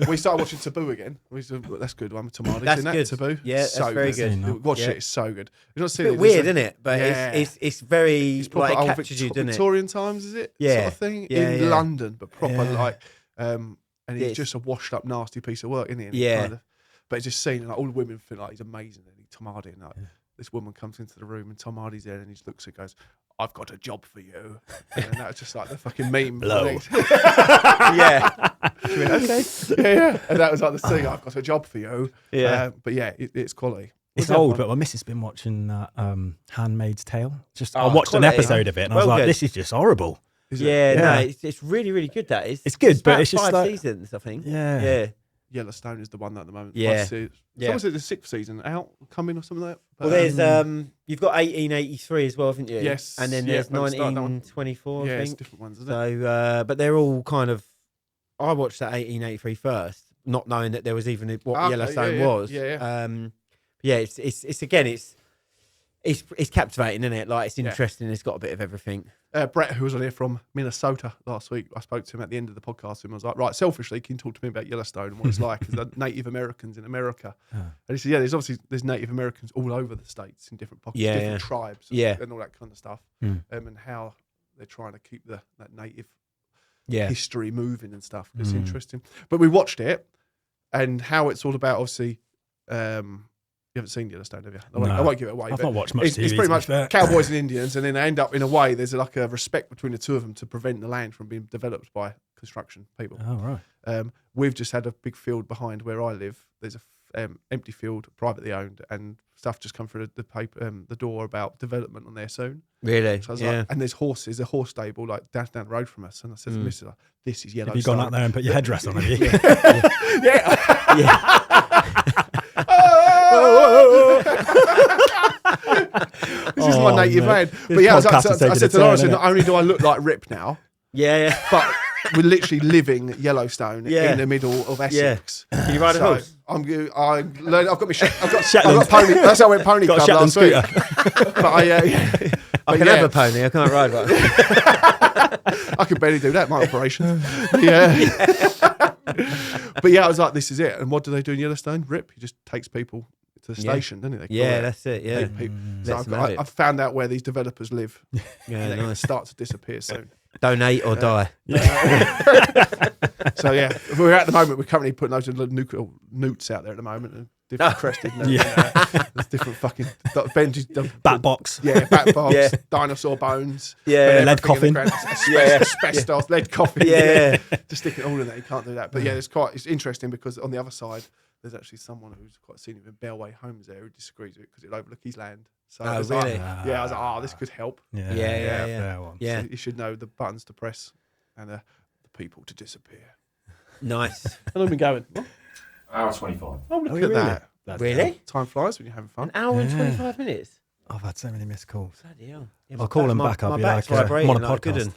We started watching Taboo again. That's good one with Tom Hardy. That's Seen that? good. Taboo. Yeah, that's so very good. Watch it. It's so good. It's a bit weird, isn't it? But it's very it's proper it old captures you, doesn't it? Victorian times, is it? Yeah. Sort of thing in London, but proper and he's just a washed up, nasty piece of work, isn't he? And Yeah. But it's just seen, all the women feel like he's amazing, and Tom Hardy, and this woman comes into the room, and Tom Hardy's there, and he just looks and goes, "I've got a job for you," and that was just like the fucking meme. Blow. Yeah. She went, okay. Yeah. And that was like the thing. I've got a job for you. Yeah. But it's quality. It's old, but my missus has been watching Handmaid's Tale. I watched quality, an episode of it, and I was like, "This is just horrible." No, it's really, really good. That is. It's good, but it's just 5 like, seasons, I think. Yeah. Yellowstone is the one at the moment. Yeah. So was it the 6th season out, coming or something like that? But, Well, there's you've got 1883 as well, haven't you? Yes. And then there's 1924. yeah, I it's think. different ones, isn't it? So, but they're all kind of. I watched that 1883 first, not knowing that there was even what Yellowstone was. Yeah. It's captivating, isn't it? Like, it's interesting. It's got a bit of everything. Brett, who was on here from Minnesota last week, I spoke to him at the end of the podcast and was like, right, selfishly, can you talk to me about Yellowstone and what it's like as the Native Americans in America? And he said, there's Native Americans all over the States in different pockets, different tribes and all that kind of stuff, and how they're trying to keep that Native history moving and stuff. It's interesting. But we watched it and how it's all about, obviously, you haven't seen Yellowstone, have you? I won't give it away. I've not watched much TV. It's pretty much cowboys and Indians, and then they end up in a way. There's like a respect between the two of them to prevent the land from being developed by construction people. Oh right. We've just had a big field behind where I live. There's a empty field, privately owned, and stuff just come through the door about development on there soon. Really? So I was like, and there's horses, a horse stable like down the road from us, and I said to Mrs. Like, "This is Yellowstone." Have you gone up there and put your headdress on? Have you? This is my native land. But yeah, I said to Laura, not only do I look like Rip now, but we're literally living Yellowstone in the middle of Essex. Can you ride a horse? I've got my I've got pony. That's how I went pony club last week. But I can have a pony. I can't ride one. I could barely do that. My operation. But yeah, I was like, this is it. And what do they do in Yellowstone? Rip. He just takes people to the station, doesn't he? That's it. Yeah. So I've found out where these developers live. Yeah, they're going to start to disappear soon. Donate or die. So yeah, we're at the moment. We're currently putting those little newts out there at the moment, and different crested. There's different fucking Benji's bat box. Yeah, bat box. Dinosaur bones. Lead coffin. Asbestos, lead coffin. Just stick it all in there. You can't do that. But it's interesting because on the other side, there's actually someone who's quite senior in Bellway Homes there who disagrees with it because it'll overlook his land. So really? I was like, this could help. Yeah. So you should know the buttons to press and the people to disappear. Nice. How long have we been going? Hour 25. Oh, look at that. That's really? Time flies when you're having fun. An hour and 25 minutes? I've had so many missed calls. Bloody hell. I'll call them back. I'll be like, I'm on a podcast.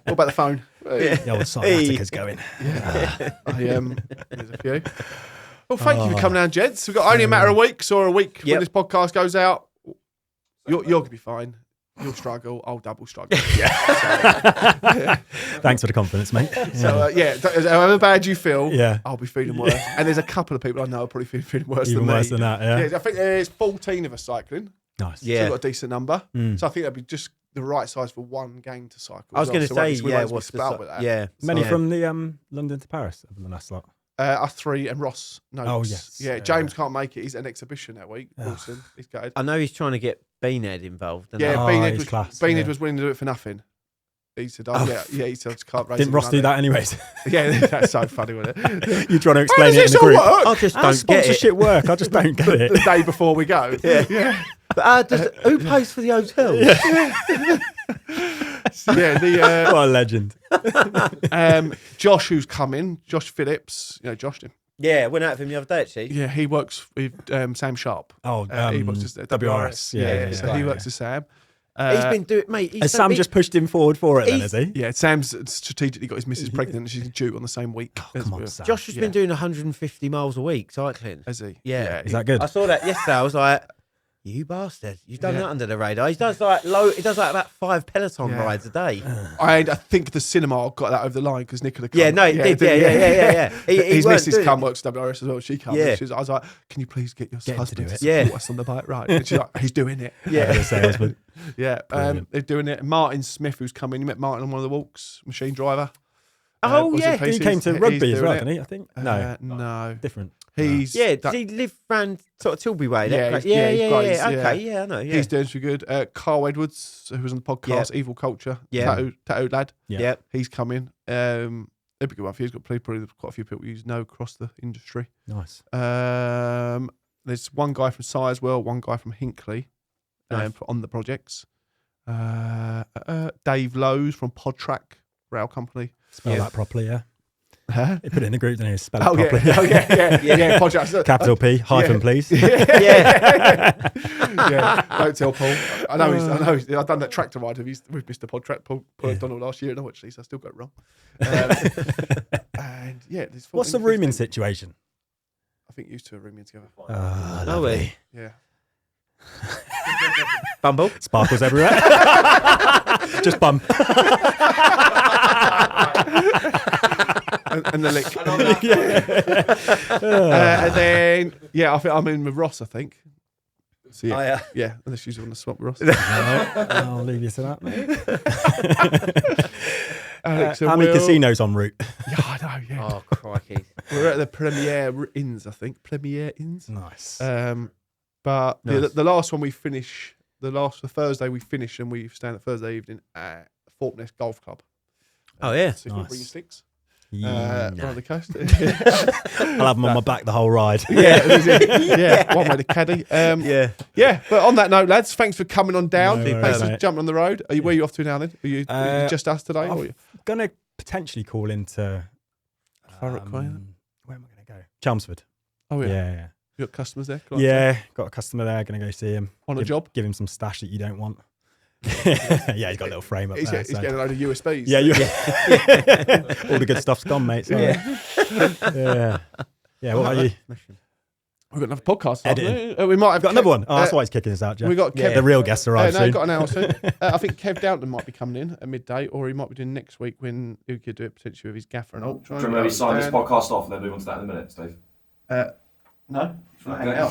What about the phone? The old sciatica's going. There's a few. Well, thank you for coming down, gents. We've got only a matter of weeks or a week when this podcast goes out. You're going to be fine. You'll struggle. I'll double struggle. Thanks for the confidence, mate. So, however bad you feel, I'll be feeling worse. And there's a couple of people I know are probably feeling worse Even than me. worse than that, I think there's 14 of us cycling. Nice. So we've got a decent number. So I think that'd be just the right size for one gang to cycle. I was going to say, what's the with that? Yeah. Many from the London to Paris, other than that slot. Us three and Ross. No. Oh, yes. Yeah, James can't make it. He's at an exhibition that week. Wilson. He's gutted. I know he's trying to get Beanhead involved. Beanhead was willing to do it for nothing. He said, he said, I just can't raise Didn't Ross do that anyways? Yeah, that's so funny, wasn't it? You're trying to explain it in the group. I just don't get it. Sponsorship work. I just don't get it. The day before we go. Yeah. But who pays for the hotel? What a legend. Josh, who's coming, Josh Phillips, Josh him. Yeah, went out with him the other day, actually. Yeah, he works with Sam Sharp. He works at WRS. So he works with Sam. He's been doing, mate. Has Sam just pushed him forward for it then, has he? Yeah, Sam's strategically got his missus pregnant and she's due on the same week. Come on, Sam. Josh has been doing 150 miles a week cycling. Has he? Yeah. Is that good? I saw that yesterday. I was like, you bastard. You've done that under the radar. He does about 5 Peloton rides a day. I think the cinema got that over the line because Nicola come. Yeah, no, it did. Yeah. His missus works at WRS as well. She comes. Yeah. I was like, can you please get your husband to support us on the bike ride? And she's like, he's doing it. Yeah. They're doing it. Martin Smith, who's coming. You met Martin on one of the walks, machine driver. He came to rugby as well, didn't he? I think. No. Different. Does he live round sort of Tilbury way? Yeah. Okay, I know. Yeah. He's doing so good. Carl Edwards, who was on the podcast, Evil Culture, tattooed lad. Yeah. He's coming. It'd be good one. He's got probably quite a few people you know across the industry. Nice. There's one guy from Sizewell, one guy from Hinckley Nice. on the projects. Dave Lowe's from Podtrack Rail Company. Spell that properly, yeah. Huh? He put it in the group, didn't he? Spell it Oh properly. yeah, Podtrack. Capital P, hyphen, please. Yeah. Don't tell Paul. I know. I've done that tractor ride with Mr. Podtrack, Paul Donald last year, and actually, so I still got it wrong. And yeah, there's 14 What's the rooming 15. situation? I think you two are rooming together. Lovely. Yeah. Bumble. Sparkles everywhere. Just bum. And the lick. And then I think I'm in with Ross. I think. So yeah, unless you want to swap with Ross. I'll leave you to that, mate. Alex, How many casinos en route? Yeah, I know. Yeah, Oh crikey. we're at the Premier Inns. I think Premier Inns. Nice. But Nice. the last one we finish, the Thursday we finish, and we stand at Thursday evening at Thorpeness Golf Club. Oh yeah. So Nice. bring your sticks. Yeah. On the coast. I'll have them on my back the whole ride. yeah, one way to caddy. Yeah. But on that note, lads, thanks for coming on down. No Thanks worries, for mate. jumping on the road. Where are you off to now then? Are you just us today? Or are you? I'm going to potentially call into... Thurrock Way, where am I going to go? Chelmsford. Oh yeah. Yeah. You got customers there? Yeah, got a customer there. Going to go see him. On a job? Give him some stash that you don't want. Yeah, he's got a little frame up He's there. getting a load of USBs. Yeah, all the good stuff's gone, mate. Sorry. Yeah. What about you? We've got another podcast. Editing. We might have Got another one. Oh, that's why he's kicking us out, Jeff. We got Kev. The real guests arrive No, soon. got an hour soon. I think Kev Downton might be coming in at midday, or he might be doing next week when he could do it potentially with his gaffer and all. Do you want to maybe sign this podcast off and then move on to that in a minute, Steve? No. Okay.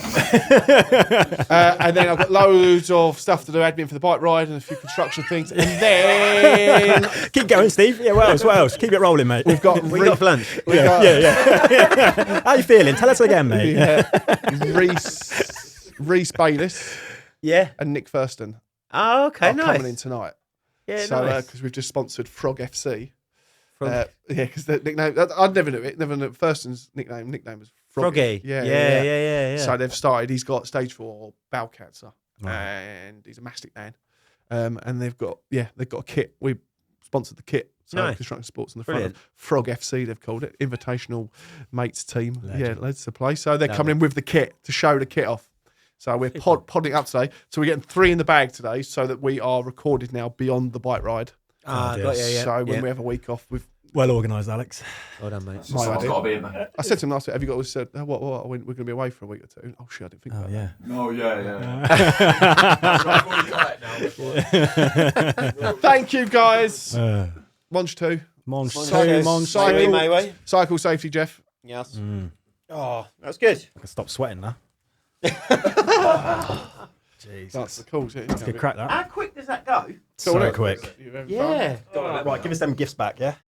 And then I've got loads of stuff to do, admin for the bike ride and a few construction things. And then Keep going, Steve. Yeah, what else? Keep it rolling, mate. we've got We got lunch. Yeah. How you feeling? Tell us again, mate. Reese Bayliss Yeah. and Nick Thurston Oh, okay. are coming in Nice. tonight. Yeah, So nice. because we've just sponsored Frog FC. Frog- Because the nickname, I never knew it. Never knew Thurston's nickname was Froggy. Yeah. So they've started. He's got stage 4 bowel cancer, Right. and he's a mastic man. And they've got a kit. We sponsored the kit. So Nice. Construction Sports on the front Brilliant. of Frog FC, they've called it, invitational mates team. Legend. Yeah, lads to play. So they're Lovely. coming in with the kit to show the kit off. So we're podding up today. So we're getting 3 in the bag today, so that we are recorded now beyond the bike ride. Ah, dear. got you, yeah. So when we have a week off, Well organised, Alex. Well done, mate. My Someone's idea. got to be in there. I said to him last week, have you got said, what, we're going to be away for a week or two? Oh, shit, I didn't think about Yeah. Oh, yeah. that. Thank you, guys. Monch 2. Monster. Cycle safety, Jeff. Yes. Mm. Oh, that was good. I can stop sweating now. Jesus. That's the cool. That's a good crack, that. How quick does that go? So quick. Yeah. Right, give us them gifts back, yeah?